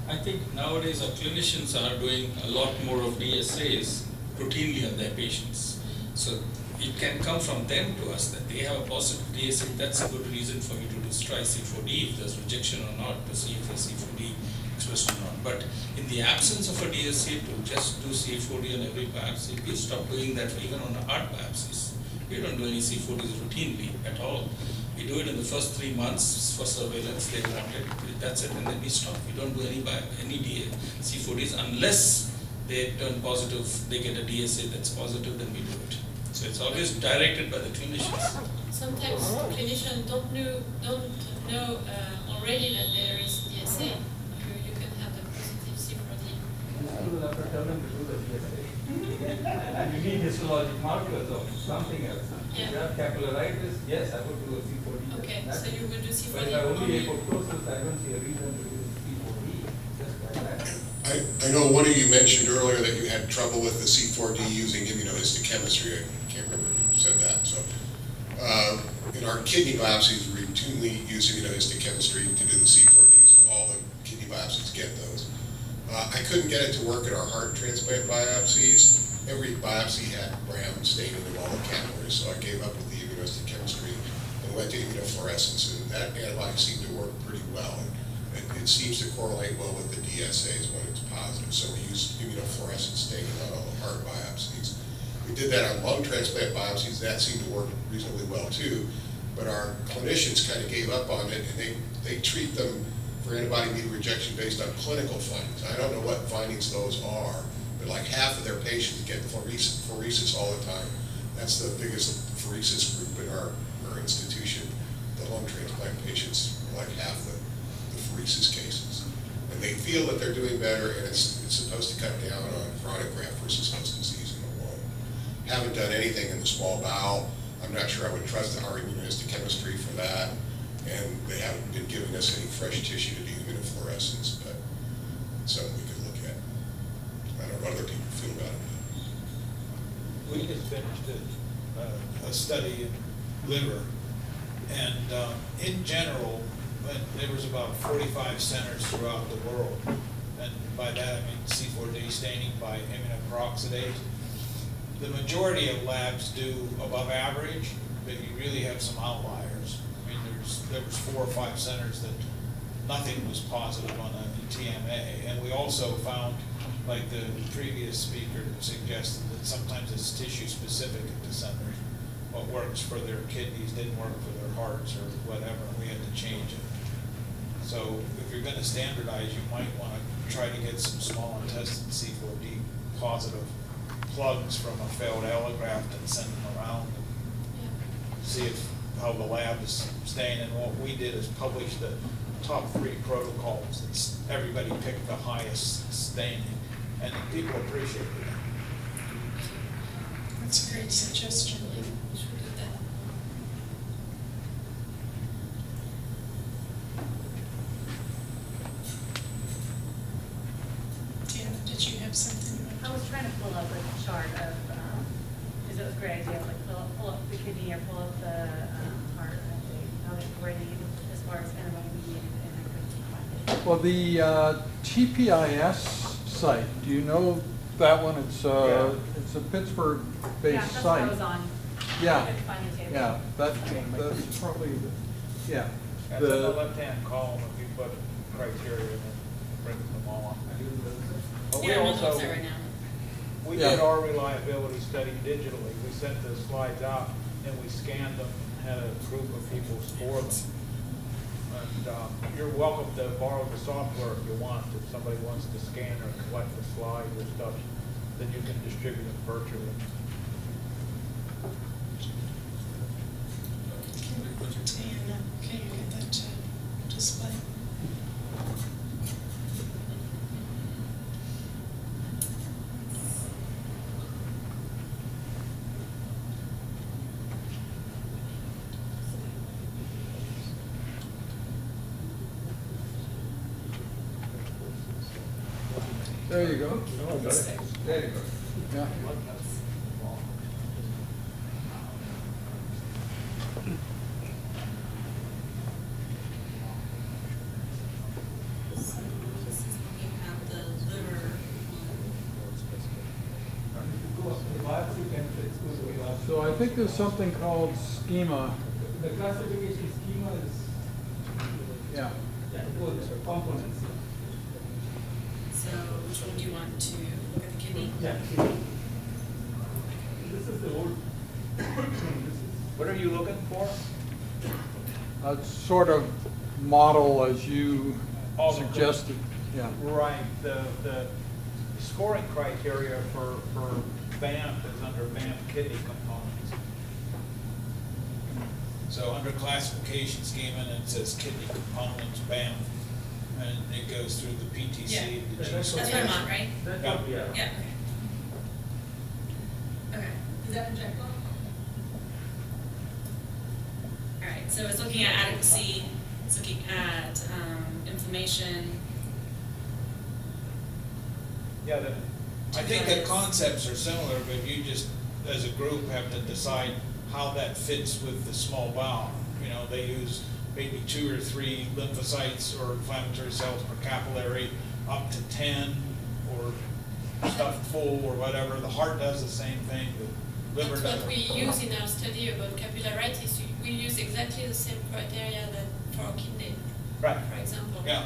[SPEAKER 18] I think nowadays our clinicians are doing a lot more of DSAs routinely on their patients. So it can come from them to us that they have a positive DSA. That's a good reason for me to do try C4D if there's rejection or not, to see if there's C4D expressed or not. But in the absence of a DSA, to just do C4D on every biopsy, we stop doing that for even on the heart biopsies. We don't do any C4Ds routinely at all. We do it in the first 3 months for surveillance, they want it, that's it, and then we stop. We don't do any C4Ds unless they turn positive, they get a DSA that's positive, then we do it. So it's always directed by the clinicians.
[SPEAKER 3] Sometimes clinicians don't know already that there is DSA. You can have the positive C4D.
[SPEAKER 10] you will have to tell them to do the DSA. And you need histologic markers of something else.
[SPEAKER 3] Yeah.
[SPEAKER 10] If you have capillaritis, yes, I would do a C4D.
[SPEAKER 3] Okay,
[SPEAKER 10] That's
[SPEAKER 3] so you will do C4D
[SPEAKER 10] But if I only
[SPEAKER 3] only.
[SPEAKER 10] apoptosis, I don't see a reason to do C4D, just like that.
[SPEAKER 19] I know one of you mentioned earlier that you had trouble with the C4D using immunohistochemistry. I can't remember who said that. So, in our kidney biopsies, we routinely use immunohistochemistry to do the C4Ds, and all the kidney biopsies get those. I couldn't get it to work in our heart transplant biopsies. Every biopsy had brown staining of all the capillaries, so I gave up with the immunohistochemistry and went to immunofluorescence, and that antibody seemed to work pretty well. It seems to correlate well with the DSAs when it's positive, so we use immunofluorescence staining on all the heart biopsies. We did that on lung transplant biopsies, that seemed to work reasonably well too, but our clinicians kind of gave up on it, and they treat them for antibody-mediated rejection based on clinical findings. I don't know what findings those are, but like half of their patients get phoresis all the time. That's the biggest phoresis group in our institution. The lung transplant patients are like half the phoresis cases. And they feel that they're doing better, and it's supposed to cut down on chronic graft versus host disease in the lung. Haven't done anything in the small bowel. I'm not sure I would trust our immunohistochemistry for that. And they haven't been giving us any fresh tissue to do immunofluorescence, but it's something we could look at. I don't know what other people feel about it.
[SPEAKER 4] We just finished a study in liver, and in general, there was about 45 centers throughout the world, and by that I mean C4D staining by immunoperoxidase.
[SPEAKER 12] the majority of labs do above average, but you really have some outliers. I mean, there was 4 or 5 centers that nothing was positive on a TMA, and we also found, like the previous speaker suggested, that sometimes it's tissue specific at the centers. What works for their kidneys didn't work for their hearts or whatever, and we had to change it. So if you're going to standardize, you might want to try to get some small intestine C4D positive plugs from a failed allograft and send them around and see how the lab is staying. And what we did is publish the top 3 protocols. Everybody picked the highest staining, and people appreciated it.
[SPEAKER 2] That's a great suggestion.
[SPEAKER 3] We should do that.
[SPEAKER 2] Deanna, did you have something?
[SPEAKER 9] I was trying to pull up a chart of, because it was a great idea, like pull up the kidney or pull up the heart, how they grade as far as antibody mediated, and I couldn't find it.
[SPEAKER 20] Well, the TPIS site, do you know that one? It's a Pittsburgh-based site.
[SPEAKER 9] Yeah, that's what I was on.
[SPEAKER 20] Yeah,
[SPEAKER 9] I couldn't find the table.
[SPEAKER 20] yeah, that's probably, yeah.
[SPEAKER 4] That's on the left-hand column if you put criteria and then brings them all up. But we
[SPEAKER 1] Yeah, I'm on the
[SPEAKER 4] also,
[SPEAKER 1] website right now.
[SPEAKER 4] we did our reliability study digitally. We sent the slides out and we scanned them and had a group of people score them. And you're welcome to borrow the software if you want. If somebody wants to scan or collect the slides or stuff, then you can distribute them virtually.
[SPEAKER 2] Can you get that to display?
[SPEAKER 20] There you go. There you go. Yeah. So I think there's something called schema.
[SPEAKER 10] The classification schema is
[SPEAKER 20] Yeah.
[SPEAKER 10] components.
[SPEAKER 1] So which one do you want to look at the kidney?
[SPEAKER 10] Yeah. This is the old.
[SPEAKER 4] What are you looking for?
[SPEAKER 20] A sort of model as you
[SPEAKER 4] All the
[SPEAKER 20] suggested. Yeah.
[SPEAKER 4] Right. The scoring criteria for Banff is under Banff kidney components. So under classification schema, and it says kidney components, Banff, and it goes through the PTC.
[SPEAKER 1] Yeah.
[SPEAKER 4] And the G.
[SPEAKER 1] That's what I'm on, right?
[SPEAKER 4] Yeah.
[SPEAKER 1] Yeah, okay. Okay.
[SPEAKER 9] Is that injectable?
[SPEAKER 1] All right, so it's looking at adequacy, it's looking at inflammation.
[SPEAKER 4] Yeah, I think the concepts are similar, but you just, as a group, have to decide how that fits with the small bowel. You know, they use maybe 2 or 3 lymphocytes or inflammatory cells per capillary, up to 10, or stuffed full, or whatever. The heart does the same thing. The liver
[SPEAKER 3] That's
[SPEAKER 4] does.
[SPEAKER 3] what we use in our study about capillaritis. We use exactly the same criteria that for kidney,
[SPEAKER 4] Right.
[SPEAKER 3] for example.
[SPEAKER 4] Yeah.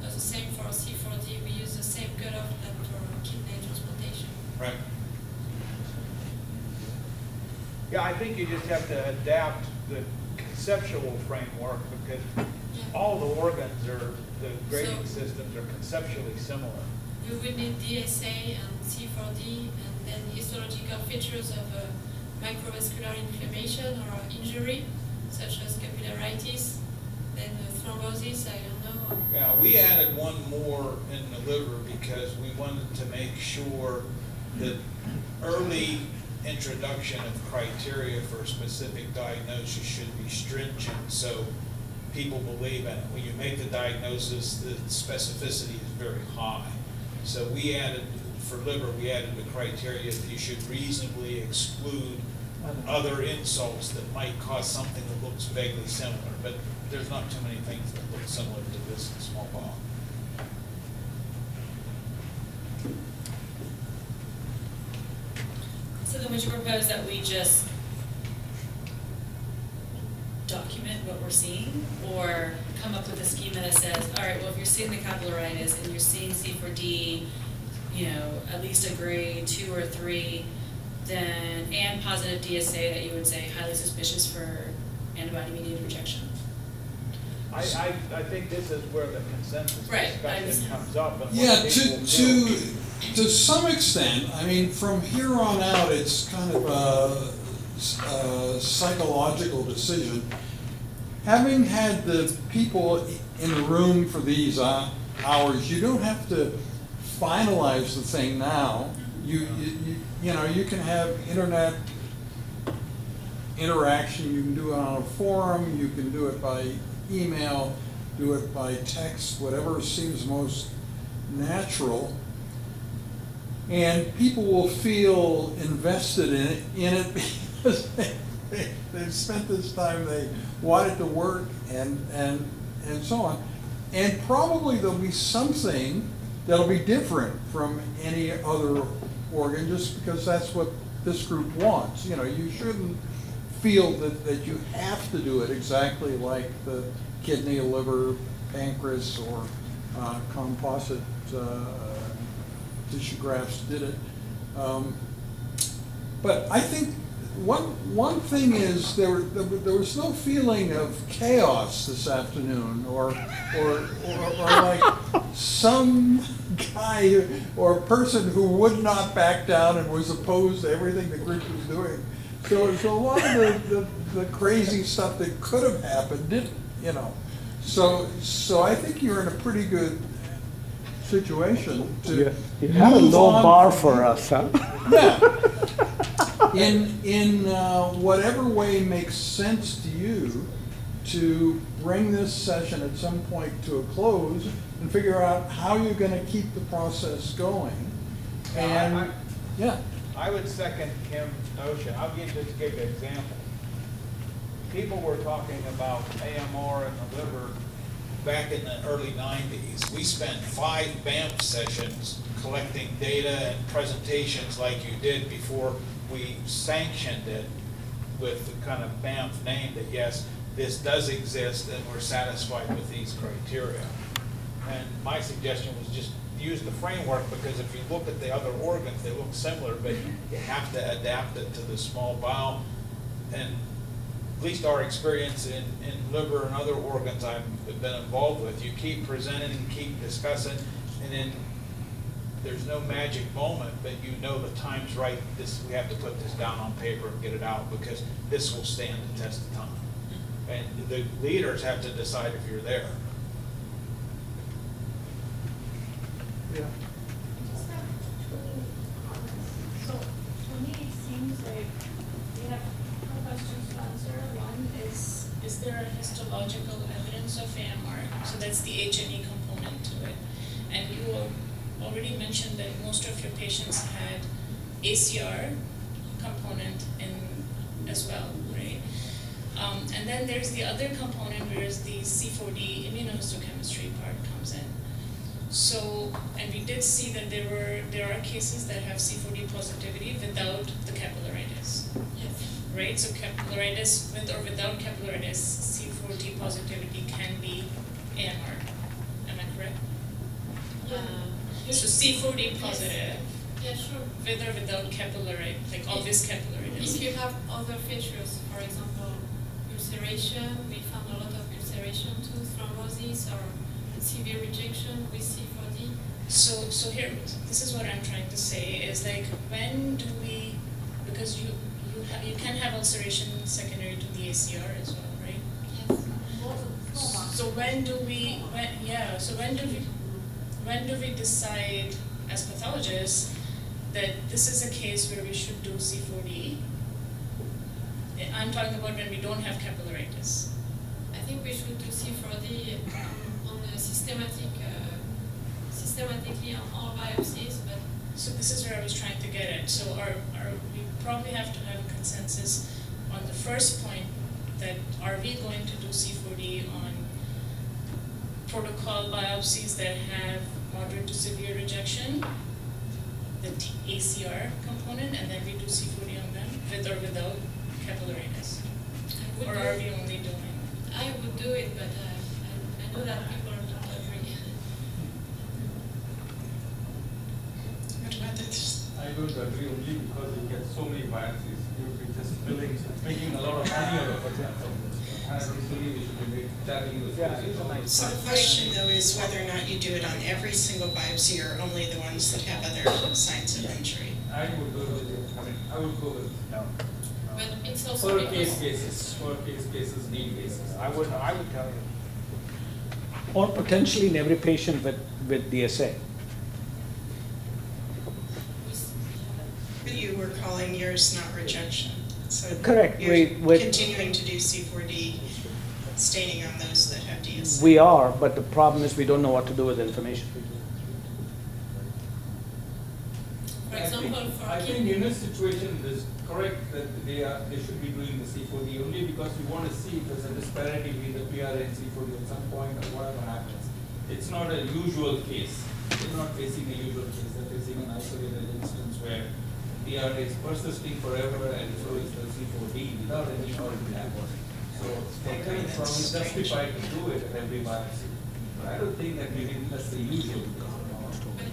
[SPEAKER 3] The same for C4D. We use the same cutoff that for kidney transplantation.
[SPEAKER 4] Right. Yeah, I think you just have to adapt the conceptual framework because all the organs are, the grading systems are conceptually similar.
[SPEAKER 3] We would need DSA and C4D and then histological features of microvascular inflammation or injury, such as capillaritis, then thrombosis, I don't know.
[SPEAKER 4] Yeah, we added one more in the liver because we wanted to make sure that early introduction of criteria for a specific diagnosis should be stringent so people believe in it. When you make the diagnosis, the specificity is very high. So we added, for liver, we added the criteria that you should reasonably exclude other insults that might cause something that looks vaguely similar, but there's not too many things that look similar to this in small bowel.
[SPEAKER 1] then would you propose that we just document what we're seeing, or come up with a schema that says, all right, well, if you're seeing the capillaritis and you're seeing C4D, you know, at least a grade 2 or 3, then, and positive DSA, that you would say highly suspicious for antibody-mediated rejection?
[SPEAKER 4] I think this is where the consensus discussion comes up. And
[SPEAKER 20] yeah, to some extent, I mean, from here on out, it's kind of a psychological decision. Having had the people in the room for these hours, you don't have to finalize the thing now. You know, you can have internet interaction. You can do it on a forum. You can do it by email, do it by text, whatever seems most natural. And people will feel invested in it because they've spent this time, they want it to work, and so on. And probably there'll be something that'll be different from any other organ, just because that's what this group wants. You know, you shouldn't feel that you have to do it exactly like the kidney, liver, pancreas, or composite tissue grafts did it. But I think one thing is there was no feeling of chaos this afternoon, or like some guy or person who would not back down and was opposed to everything the group was doing. So a lot of the crazy stuff that could have happened didn't, you know. So I think you're in a pretty good situation to
[SPEAKER 19] you had a low bar for us, huh?
[SPEAKER 20] Yeah. In whatever way makes sense to you, to bring this session at some point to a close and figure out how you're going to keep the process going. And
[SPEAKER 4] I would second Kim's notion. I'll just give you an example. People were talking about AMR in the liver back in the early 90s. We spent 5 Banff sessions collecting data and presentations like you did before we sanctioned it with the kind of Banff name that yes, this does exist and we're satisfied with these criteria. And my suggestion was just use the framework, because if you look at the other organs, they look similar, but you have to adapt it to the small bowel. And at least our experience in liver and other organs I've been involved with, you keep presenting and keep discussing, and then there's no magic moment, but you know the time's right. We have to put this down on paper and get it out, because this will stand the test of time. And the leaders have to decide if you're there.
[SPEAKER 20] Yeah.
[SPEAKER 6] So to me, it seems like we have 2 questions to answer. One is there a histological evidence of AMR? So that's the H&E component to it. And you already mentioned that most of your patients had ACR component in as well, right? And then there's the other component, where the C4D immunohistochemistry part comes in. So, and we did see that there are cases that have C4D positivity without the capillaritis. Yes. Right? So capillaritis, with or without capillaritis, C4D positivity can be AMR. Am I correct? So C4D positive.
[SPEAKER 3] Yeah, sure.
[SPEAKER 6] With or without capillary, like obvious capillaritis.
[SPEAKER 3] If you have other features, for example, ulceration, we found a lot of ulceration too, thrombosis or severe rejection with C4D.
[SPEAKER 6] So here, this is what I'm trying to say, is like, when do we, because you can have ulceration secondary to the ACR as well, right? Yes. So when do we decide as pathologists that this is a case where we should do C4D? I'm talking about when we don't have capillaritis.
[SPEAKER 3] I think we should do C4D on a systematically on all biopsies, but
[SPEAKER 6] so this is where I was trying to get at. So we probably have to have a consensus on the first point, that are we going to do C4D on protocol biopsies that have moderate to severe rejection, the ACR component, and then we do C4D with or without capillariness? Or are we only doing?
[SPEAKER 3] I would do it, but I know that people are not agree.
[SPEAKER 2] What about this?
[SPEAKER 10] I don't agree only because you get so many biopsies. You'll be just making a lot of money out of it. And recently we should be charging those patients.
[SPEAKER 2] So the question though is whether or not you do it on every single biopsy or only the ones that have other signs of injury.
[SPEAKER 10] I would go with it. I mean, I would go with no.
[SPEAKER 3] But it's also
[SPEAKER 10] For
[SPEAKER 3] because
[SPEAKER 10] case cases, need cases.
[SPEAKER 4] I would tell you.
[SPEAKER 11] Or potentially in every patient with DSA.
[SPEAKER 2] But you were calling yours not rejection. So
[SPEAKER 11] Correct.
[SPEAKER 2] You're
[SPEAKER 11] We
[SPEAKER 2] continuing to do C4D staining on those that have DSA.
[SPEAKER 11] we are, but the problem is we don't know what to do with the information.
[SPEAKER 3] For example, for
[SPEAKER 10] I think in this situation it is correct that they should be doing the C4D only because we want to see if there's a disparity between the PR and C4D at some point or whatever happens. It's not a usual case. They're not facing a usual case. They're facing an isolated instance where PR is persisting forever and so is the C4D without any original. So they can probably justify to do it at every biopsy. But I don't think that that's the usual case.
[SPEAKER 3] But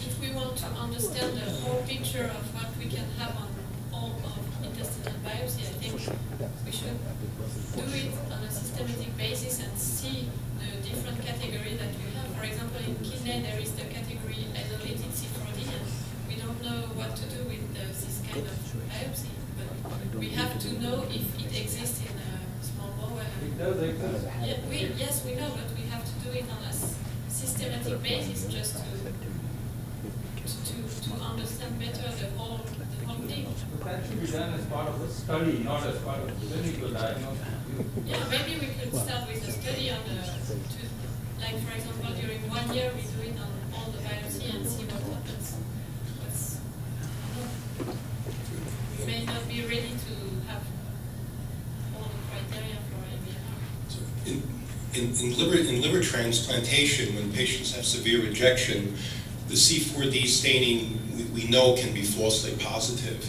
[SPEAKER 3] if we want to understand the whole picture of what we can have on all of intestinal biopsy, I think we should do it on a systematic basis and see the different categories that we have. For example, in kidney there is the category isolated C4D, and we don't know what to do with this kind of biopsy. But we have to know if it exists in a small bowel.
[SPEAKER 10] It does exist.
[SPEAKER 3] Yeah, yes, we know, but we have to do it on a systematic basis just to understand better the whole thing.
[SPEAKER 10] But that should be done as part of the study, not as part of the clinical diagnosis.
[SPEAKER 3] Yeah, maybe we could start with a study on like for example, during 1 year we do it on all the biopsy and see what happens. We may not be ready to have all the criteria for ABMR.
[SPEAKER 21] In liver transplantation, when patients have severe rejection, the C4D staining we know can be falsely positive.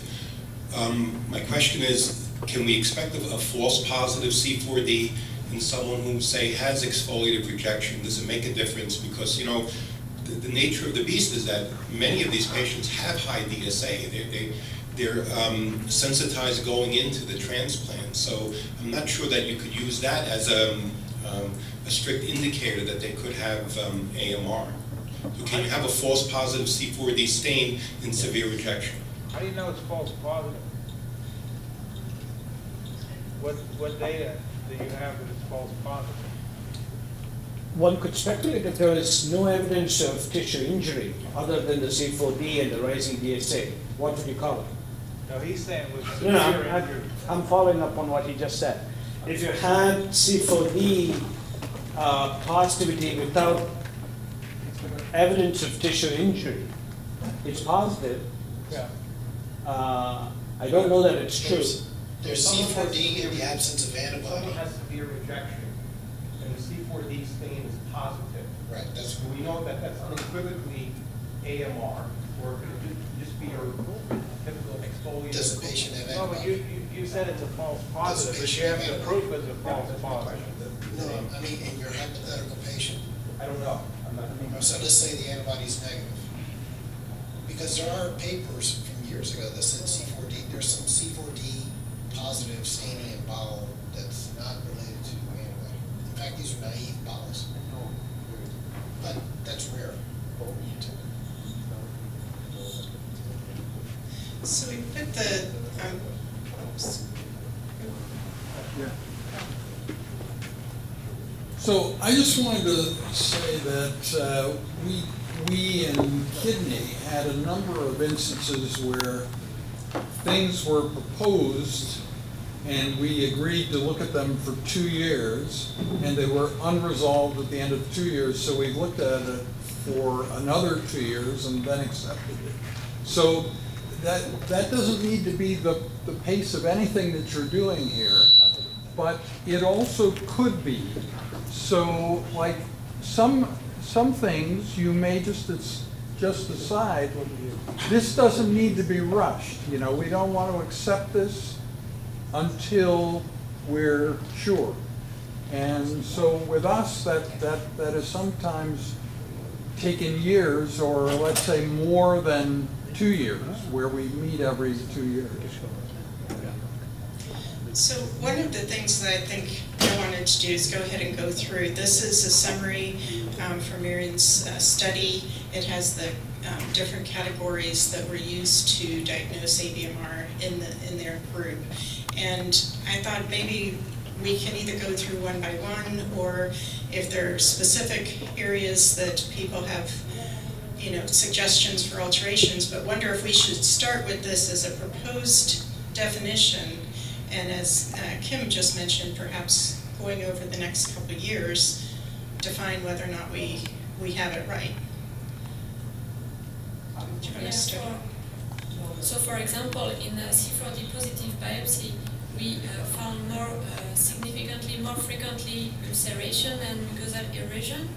[SPEAKER 21] My question is, can we expect a false positive C4D in someone who, say, has exfoliative rejection? Does it make a difference? Because, you know, the nature of the beast is that many of these patients have high DSA. They're sensitized going into the transplant. So I'm not sure that you could use that as a strict indicator that they could have AMR. So can you have a false positive C4D stain in severe rejection?
[SPEAKER 4] How do you know it's false positive? What data do you have that it's false positive?
[SPEAKER 11] One could speculate if there is no evidence of tissue injury other than the C4D and the rising DSA. What would you call it?
[SPEAKER 4] No, he's saying with severe injury.
[SPEAKER 11] I'm following up on what he just said. If you had C4D positivity without evidence of tissue injury, it's positive.
[SPEAKER 4] Yeah.
[SPEAKER 11] I don't know that it's true.
[SPEAKER 22] There's C4D in the absence of antibody.
[SPEAKER 8] Someone has severe rejection, and the C4D stain is positive.
[SPEAKER 22] Right, that's
[SPEAKER 8] we know that that's unequivocally AMR, or it could just be your typical exfoliative.
[SPEAKER 22] Does the patient have
[SPEAKER 4] No, but you said it's a false positive, but you have to prove it's a false positive.
[SPEAKER 22] No, I mean, in your hypothetical patient.
[SPEAKER 8] I don't know. I'm not.
[SPEAKER 22] So let's say the antibody is negative. Because there are papers from years ago that said C4D, there's some C4D positive staining in bowel that's not related to antibody. In fact, these are naive bowels. But that's rare.
[SPEAKER 2] So we put the,
[SPEAKER 20] Yeah. So I just wanted to say that we in kidney had a number of instances where things were proposed and we agreed to look at them for 2 years and they were unresolved at the end of 2 years, so we looked at it for another 2 years and then accepted it. So that doesn't need to be the pace of anything that you're doing here, but it also could be. So like some things you may just just aside, this doesn't need to be rushed. You know, we don't want to accept this until we're sure. And so with us, that is sometimes taken years, or let's say more than 2 years, where we meet every 2 years.
[SPEAKER 2] So one of the things that I think I wanted to do is go ahead and go through. This is a summary from Miriam's study. It has the different categories that were used to diagnose ABMR in their group. And I thought maybe we can either go through one by one, or if there are specific areas that people have, you know, suggestions for alterations, but wonder if we should start with this as a proposed definition, and as Kim just mentioned, perhaps going over the next couple of years to find whether or not we have it right. Do you want to start?
[SPEAKER 3] So for example, in a C4D positive biopsy, we found significantly more frequently ulceration and mucosal erosion.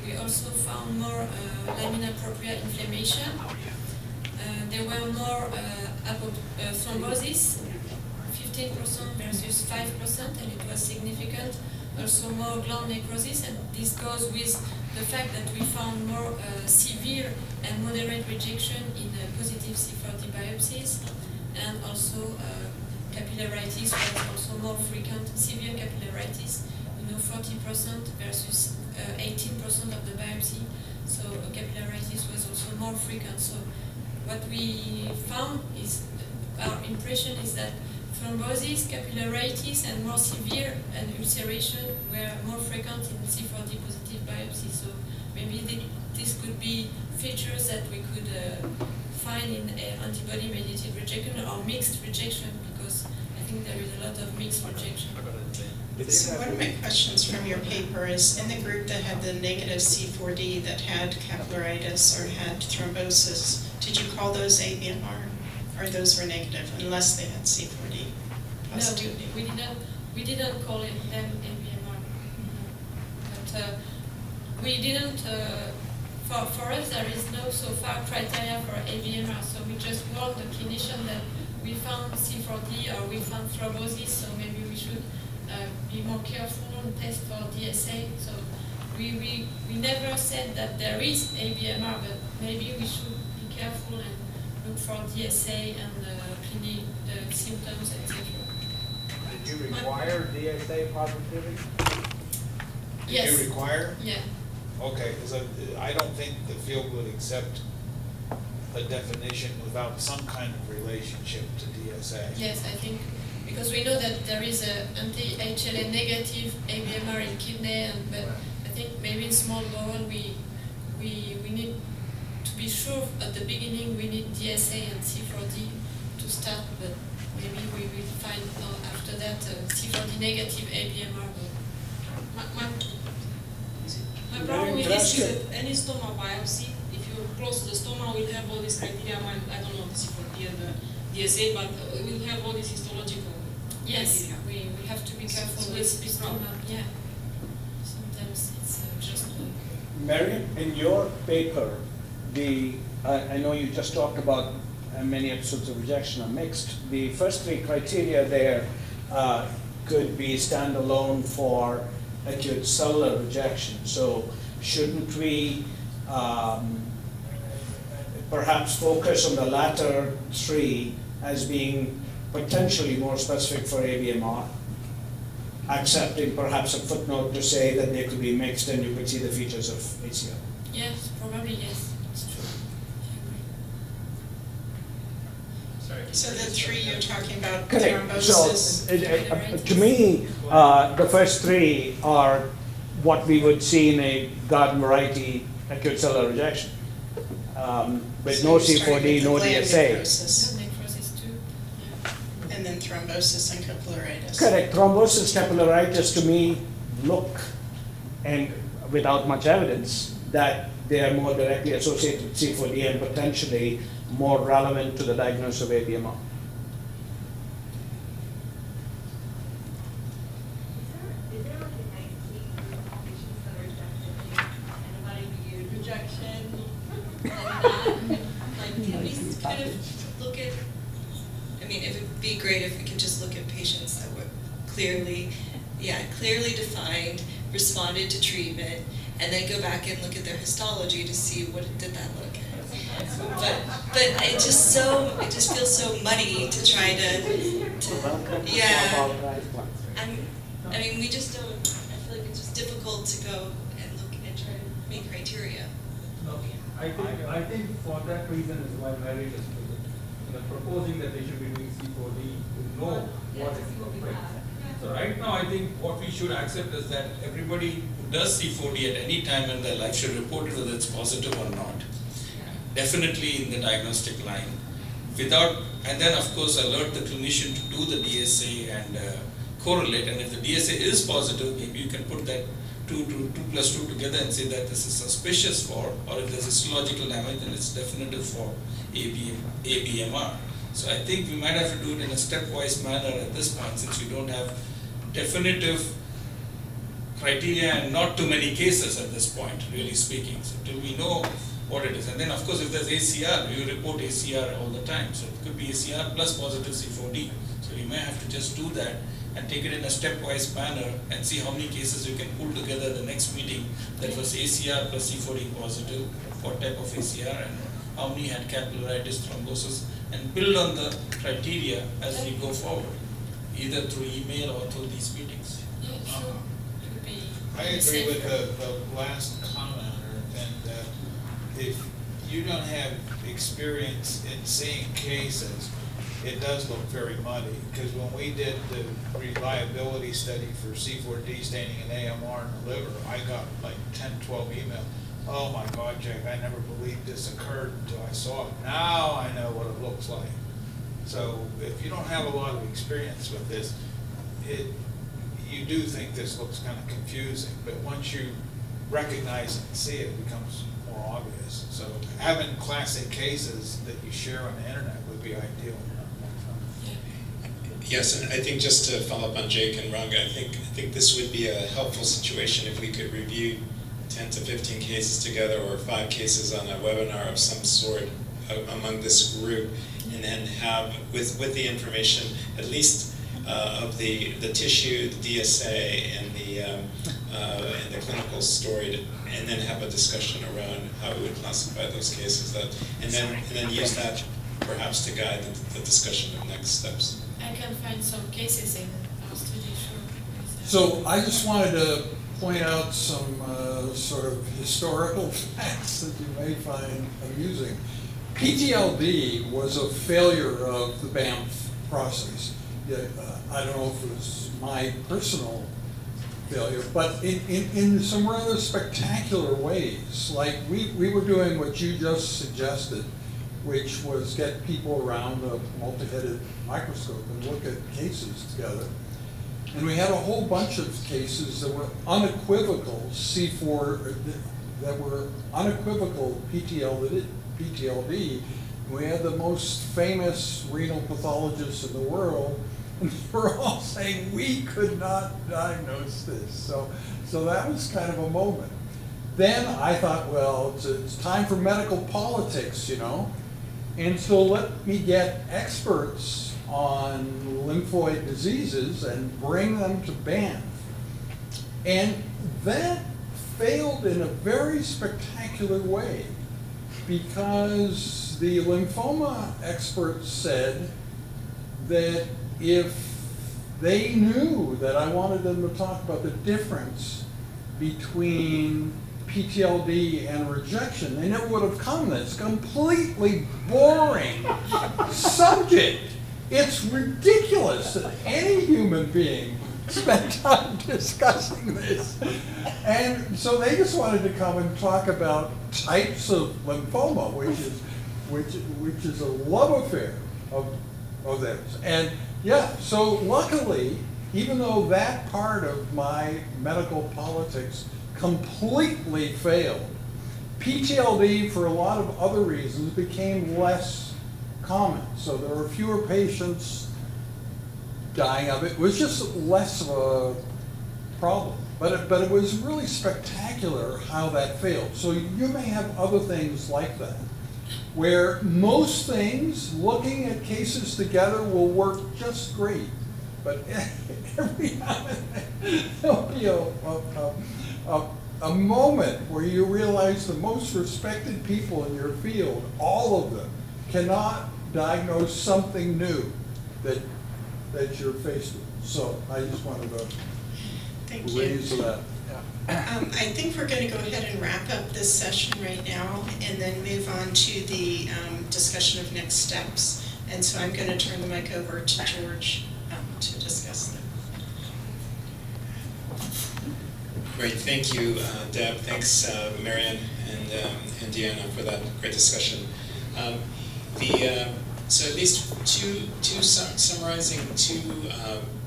[SPEAKER 3] We also found more lamina propria inflammation. There were more thrombosis, 15% versus 5%, and it was significant. Also more gland necrosis, and this goes with the fact that we found more severe and moderate rejection in positive C4D biopsies, and also capillaritis was also more frequent, severe capillaritis, 40% versus 18% of the biopsy. So capillaritis was also more frequent. So what we found is, our impression is that thrombosis, capillaritis, and more severe and ulceration were more frequent in C4D positive biopsy. So maybe this could be features that we could find in antibody-mediated rejection or mixed rejection, because I think there is a lot of mixed rejection.
[SPEAKER 2] So one of my questions from your paper is, in the group that had the negative C4D that had capillaritis or had thrombosis, did you call those ABMR? Or those were negative, unless they had C4D positivity?
[SPEAKER 3] No, we didn't call them ABMR. But we didn't, for us there is no so far criteria for ABMR, so we just warned the clinician that we found C4D or we found thrombosis, so maybe we should be more careful and test for DSA. So we never said that there is ABMR, but maybe we should be careful and look for DSA and the symptoms, etc.
[SPEAKER 4] Did you require DSA positivity?
[SPEAKER 3] Yes.
[SPEAKER 4] Did you require?
[SPEAKER 3] Yeah.
[SPEAKER 4] Okay, because I don't think the field would accept a definition without some kind of relationship to DSA.
[SPEAKER 3] Yes, I think, because we know that there is a anti-HLA negative ABMR in kidney, but I think maybe in small bowel we need to be sure at the beginning we need DSA and C4D to start, but maybe we will find after that C4D negative ABMR.
[SPEAKER 5] My problem with this is that any stoma biopsy, if you're close to the stoma, will have all these criteria. I don't know the C4D and the DSA, but we'll have all these histological
[SPEAKER 3] yes,
[SPEAKER 5] criteria.
[SPEAKER 3] we have to be careful with stoma. Yeah. Sometimes it's just.
[SPEAKER 11] Marion, in your paper, I know you just talked about many episodes of rejection are mixed. The first three criteria there could be standalone for acute cellular rejection. So shouldn't we perhaps focus on the latter three as being potentially more specific for ABMR, accepting perhaps a footnote to say that they could be mixed and you could see the features of ACL?
[SPEAKER 3] Yes, probably yes.
[SPEAKER 2] So the three you're talking about,
[SPEAKER 11] correct.
[SPEAKER 2] thrombosis,
[SPEAKER 11] So to me, the first three are what we would see in a garden variety acute cellular rejection, with no C4D, no DSA.
[SPEAKER 2] Necrosis too. And then thrombosis and capillaritis.
[SPEAKER 11] Correct. Thrombosis, capillaritis to me look, and without much evidence, that they are more directly associated with C4D and potentially more relevant to the diagnosis of ABMR.
[SPEAKER 9] Is there like a nice key group of patients that are rejected, antibody-mediated rejection,
[SPEAKER 7] be great if we could just look at patients that were clearly defined, responded to treatment, and then go back and look at their histology to see what did that look at. But it just feels so muddy to try to yeah. I mean, we just don't. I feel like it's just difficult to go and look and try to make criteria.
[SPEAKER 10] I think for that reason is why Mary is proposing that they should be doing C4D to know what is right.
[SPEAKER 18] So right now, I think what we should accept is that everybody who does C4D at any time in their life should report it whether it's positive or not. Definitely in the diagnostic line. And then of course alert the clinician to do the DSA and correlate. And if the DSA is positive, maybe you can put that 2 plus 2 together and say that this is suspicious for, or if there's histological damage, then it's definitive for ABMR. So I think we might have to do it in a stepwise manner at this point, since we don't have definitive criteria and not too many cases at this point, really speaking. So till we know what it is. And then of course if there's ACR, we report ACR all the time. So it could be ACR plus positive C4D. So you may have to just do that and take it in a stepwise manner and see how many cases you can pull together the next meeting that was ACR plus C4D positive, what type of ACR, and how many had capillaritis, thrombosis, and build on the criteria as we go forward, either through email or through these meetings.
[SPEAKER 3] Yeah, sure. It would be
[SPEAKER 12] I agree with the last commenter, and that if you don't have experience in seeing cases, it does look very muddy. Because when we did the reliability study for C4D staining in AMR in the liver, I got like 10, 12 emails. Oh my God, Jake, I never believed this occurred until I saw it. Now I know what it looks like. So if you don't have a lot of experience with this, you do think this looks kind of confusing. But once you recognize it and see it, it becomes more obvious. So having classic cases that you share on the internet would be ideal.
[SPEAKER 15] Yes, and I think just to follow up on Jake and Ranga, I think this would be a helpful situation if we could review 10 to 15 cases together, or 5 cases on a webinar of some sort among this group, and then have, with the information, at least of the tissue, the DSA, and the clinical story, and then have a discussion around how we would classify those cases, and then use that perhaps to guide the discussion of next steps.
[SPEAKER 3] I can find some cases in our study, sure.
[SPEAKER 20] So I just wanted to point out some sort of historical facts that you may find amusing. PTLD was a failure of the Banff process. I don't know if it was my personal failure, but in some rather spectacular ways. Like we were doing what you just suggested, which was get people around a multi-headed microscope and look at cases together. And we had a whole bunch of cases that were unequivocal C4, that were unequivocal PTLD. We had the most famous renal pathologists in the world, and they were all saying we could not diagnose this. So that was kind of a moment. Then I thought, well, it's time for medical politics, you know. And so let me get experts on lymphoid diseases and bring them to Banff. And that failed in a very spectacular way, because the lymphoma experts said that if they knew that I wanted them to talk about the difference between PTLD and rejection, they never would have come. This completely boring subject. It's ridiculous that any human being spent time discussing this. And so they just wanted to come and talk about types of lymphoma, which is a love affair of theirs. And yeah, so luckily, even though that part of my medical politics completely failed, PTLD, for a lot of other reasons, became less common. So there were fewer patients dying of it. It was just less of a problem. But it was really spectacular how that failed. So you may have other things like that. where most things, looking at cases together, will work just great. But every now and then, there'll be a moment where you realize the most respected people in your field, all of them, cannot diagnose something new that you're faced with. So I just wanted to raise that.
[SPEAKER 2] I think we're going to go ahead and wrap up this session right now and then move on to the discussion of next steps. And so I'm going to turn the mic over to George to discuss that.
[SPEAKER 15] Great, thank you, Deb. Thanks, Marianne and Deanna, for that great discussion. So at least summarizing two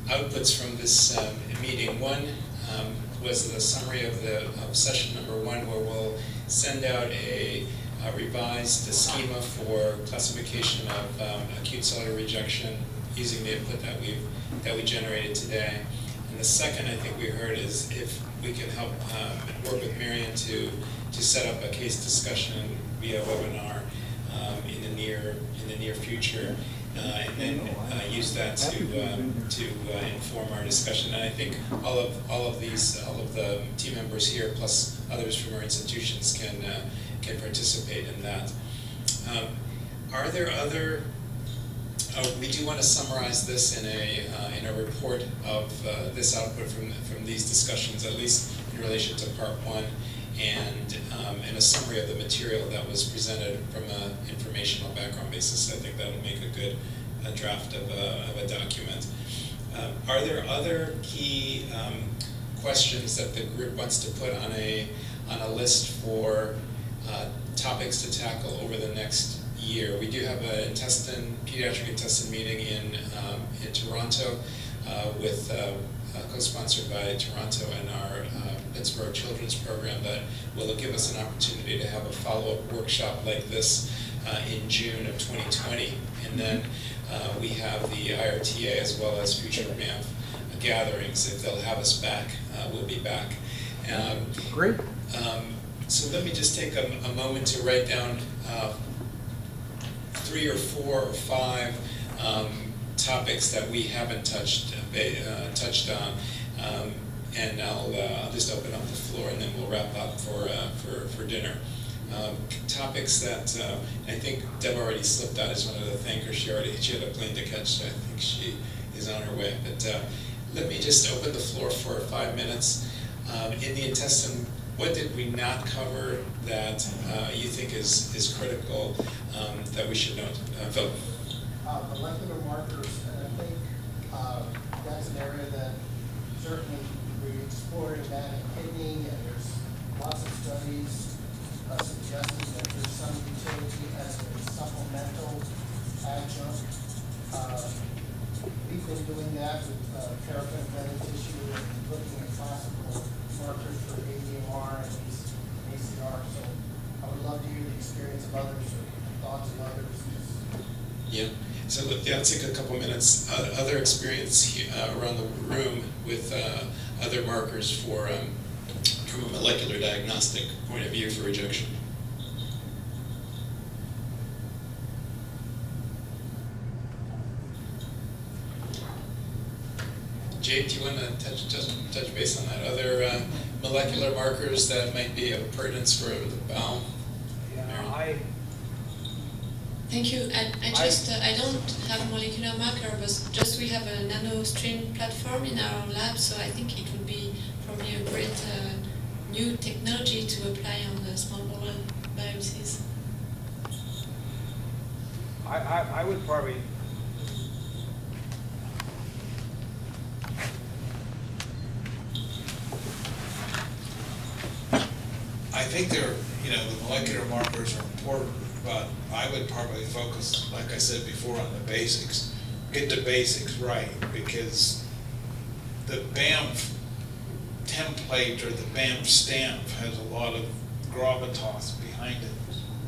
[SPEAKER 15] outputs from this meeting. One was the summary of session number 1, where we'll send out a revised schema for classification of acute cellular rejection using the input that we generated today. And the second, I think we heard, is if we can help work with Marianne to set up a case discussion via webinar in the near future, and then use that to inform our discussion. And I think all of the team members here, plus others from our institutions, can participate in that. Are there other? We do want to summarize this in a report of this output from these discussions, at least in relation to part 1, and a summary of the material that was presented from an informational background basis. I think that would make a good draft of a document. Are there other key questions that the group wants to put on a list for topics to tackle over the next year? We do have a pediatric intestine meeting in Toronto with co-sponsored by Toronto and our Pittsburgh Children's Program, that will give us an opportunity to have a follow-up workshop like this in June of 2020. And then we have the IRTA as well as future Banff gatherings. If they'll have us back, we'll be back.
[SPEAKER 20] Great.
[SPEAKER 15] So let me just take a moment to write down 3 or 4 or 5 topics that we haven't touched on, and I'll just open up the floor, and then we'll wrap up for dinner. Topics that I think Deb already slipped out. I just wanted to thank her. She had a plane to catch, so I think she is on her way. But let me just open the floor for 5 minutes. In the intestine, what did we not cover that you think is critical that we should note? Phil?
[SPEAKER 8] Molecular markers, and I think that's an area that certainly we're exploring that in kidney, and there's lots of studies suggesting that there's some utility as a supplemental adjunct. We've been doing that with paraffin-bedded tissue and looking at classical markers for ABMR and ACR. So I would love to hear the experience of others or thoughts of others.
[SPEAKER 15] Yeah. So I'll take a couple minutes. Other experience here, around the room with other markers from a molecular diagnostic point of view for rejection. Jake, do you want to touch base on that? Other molecular markers that might be of pertinence for the bowel?
[SPEAKER 4] Yeah,
[SPEAKER 3] Thank you. I don't have a molecular marker, but just we have a NanoStream platform in our lab, so I think it would be probably a great new technology to apply on the small bowel biopsies.
[SPEAKER 4] I would probably. I think the molecular markers are important, but I would probably focus, like I said before, on the basics. Get the basics right, because the Banff template or the Banff stamp has a lot of gravitas behind it.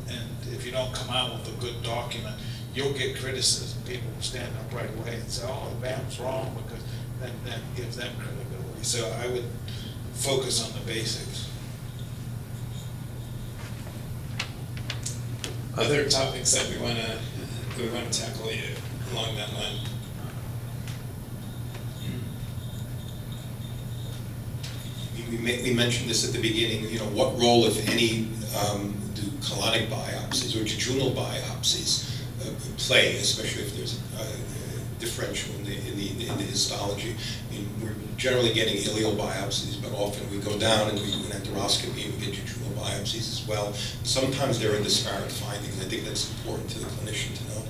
[SPEAKER 4] And if you don't come out with a good document, you'll get criticism. People will stand up right away and say, oh, the Banff's wrong, because that gives them credibility. So I would focus on the basics.
[SPEAKER 15] Other topics that we want to tackle along that line?
[SPEAKER 21] We mentioned this at the beginning. You know, what role, if any, do colonic biopsies or jejunal biopsies play, especially if there's a differential in the histology? I mean, we're generally getting ileal biopsies, but often we go down and we do an enteroscopy and we get jejunal biopsies as well. Sometimes there are disparate findings. I think that's important to the clinician to know.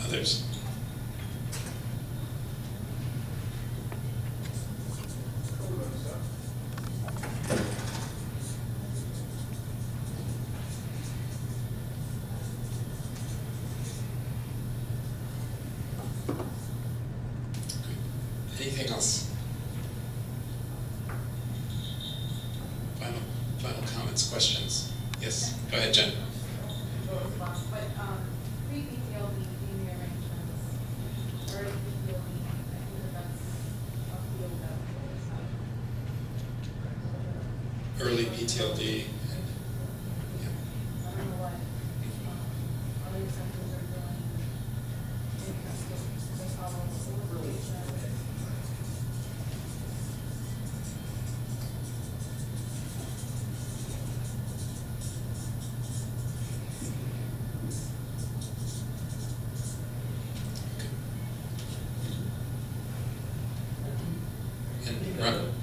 [SPEAKER 15] Others? Anything else? Final comments, questions? Yes, go ahead, Jen. Early PTLD.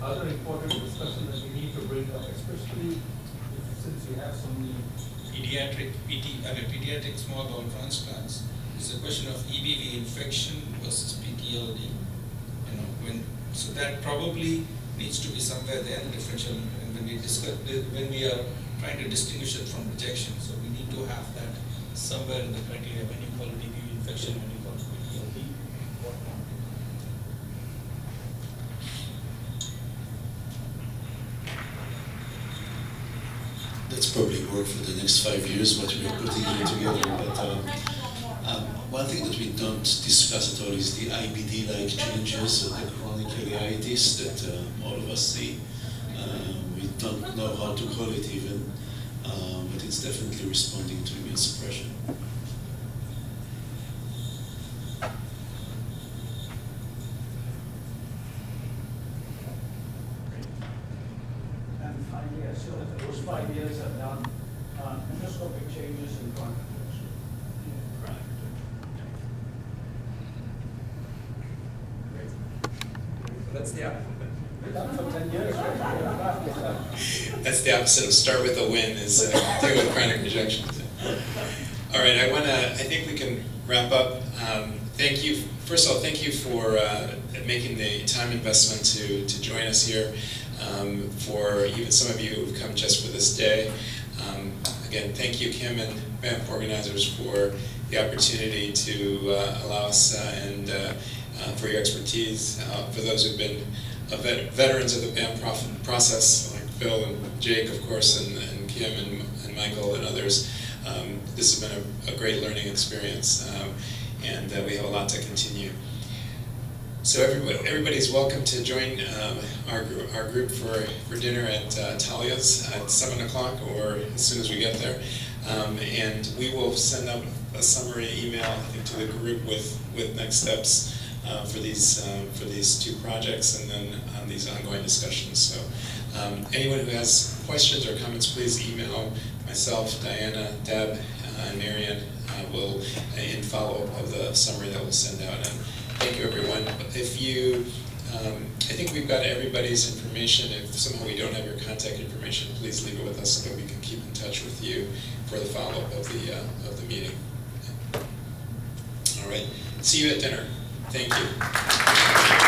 [SPEAKER 10] Other important discussion that we need to bring up, especially since we have so many
[SPEAKER 18] pediatric small bowel transplants, is the question of EBV infection versus PTLD. You know, so that probably needs to be somewhere there in the differential. And when we are trying to distinguish it from rejection, so we need to have that somewhere in the criteria when you call it EBV infection, when you call it PTLD.
[SPEAKER 17] That's probably work for the next 5 years, what we are putting it together. But one thing that we don't discuss at all is the IBD-like changes, the chronic ileitis that all of us see. We don't know how to call it even, but it's definitely responding to immune suppression.
[SPEAKER 11] And finally, I still have those 5 years have done endoscopic changes in chronic rejection.
[SPEAKER 13] That's the opposite.
[SPEAKER 15] That's the opposite of start with a win, is deal with chronic rejection. All right, I think we can wrap up. Thank you. First of all, thank you for making the time investment to join us here. For even some of you who've come just for this day. Again, thank you, Kim and Banff organizers, for the opportunity to allow us and for your expertise. For those who've been veterans of the Banff process, like Phil and Jake, of course, and Kim and Michael and others, this has been a great learning experience, and we have a lot to continue. So everybody's welcome to join our group for dinner at Talia's at 7 o'clock or as soon as we get there. And we will send out a summary email, I think, to the group with next steps for these two projects and then on these ongoing discussions. So anyone who has questions or comments, please email myself, Diana, Deb, and Marian will in follow-up of the summary that we'll send out. And thank you, everyone. If you, I think we've got everybody's information. If somehow we don't have your contact information, please leave it with us so that we can keep in touch with you for the follow-up of the meeting. All right. See you at dinner. Thank you.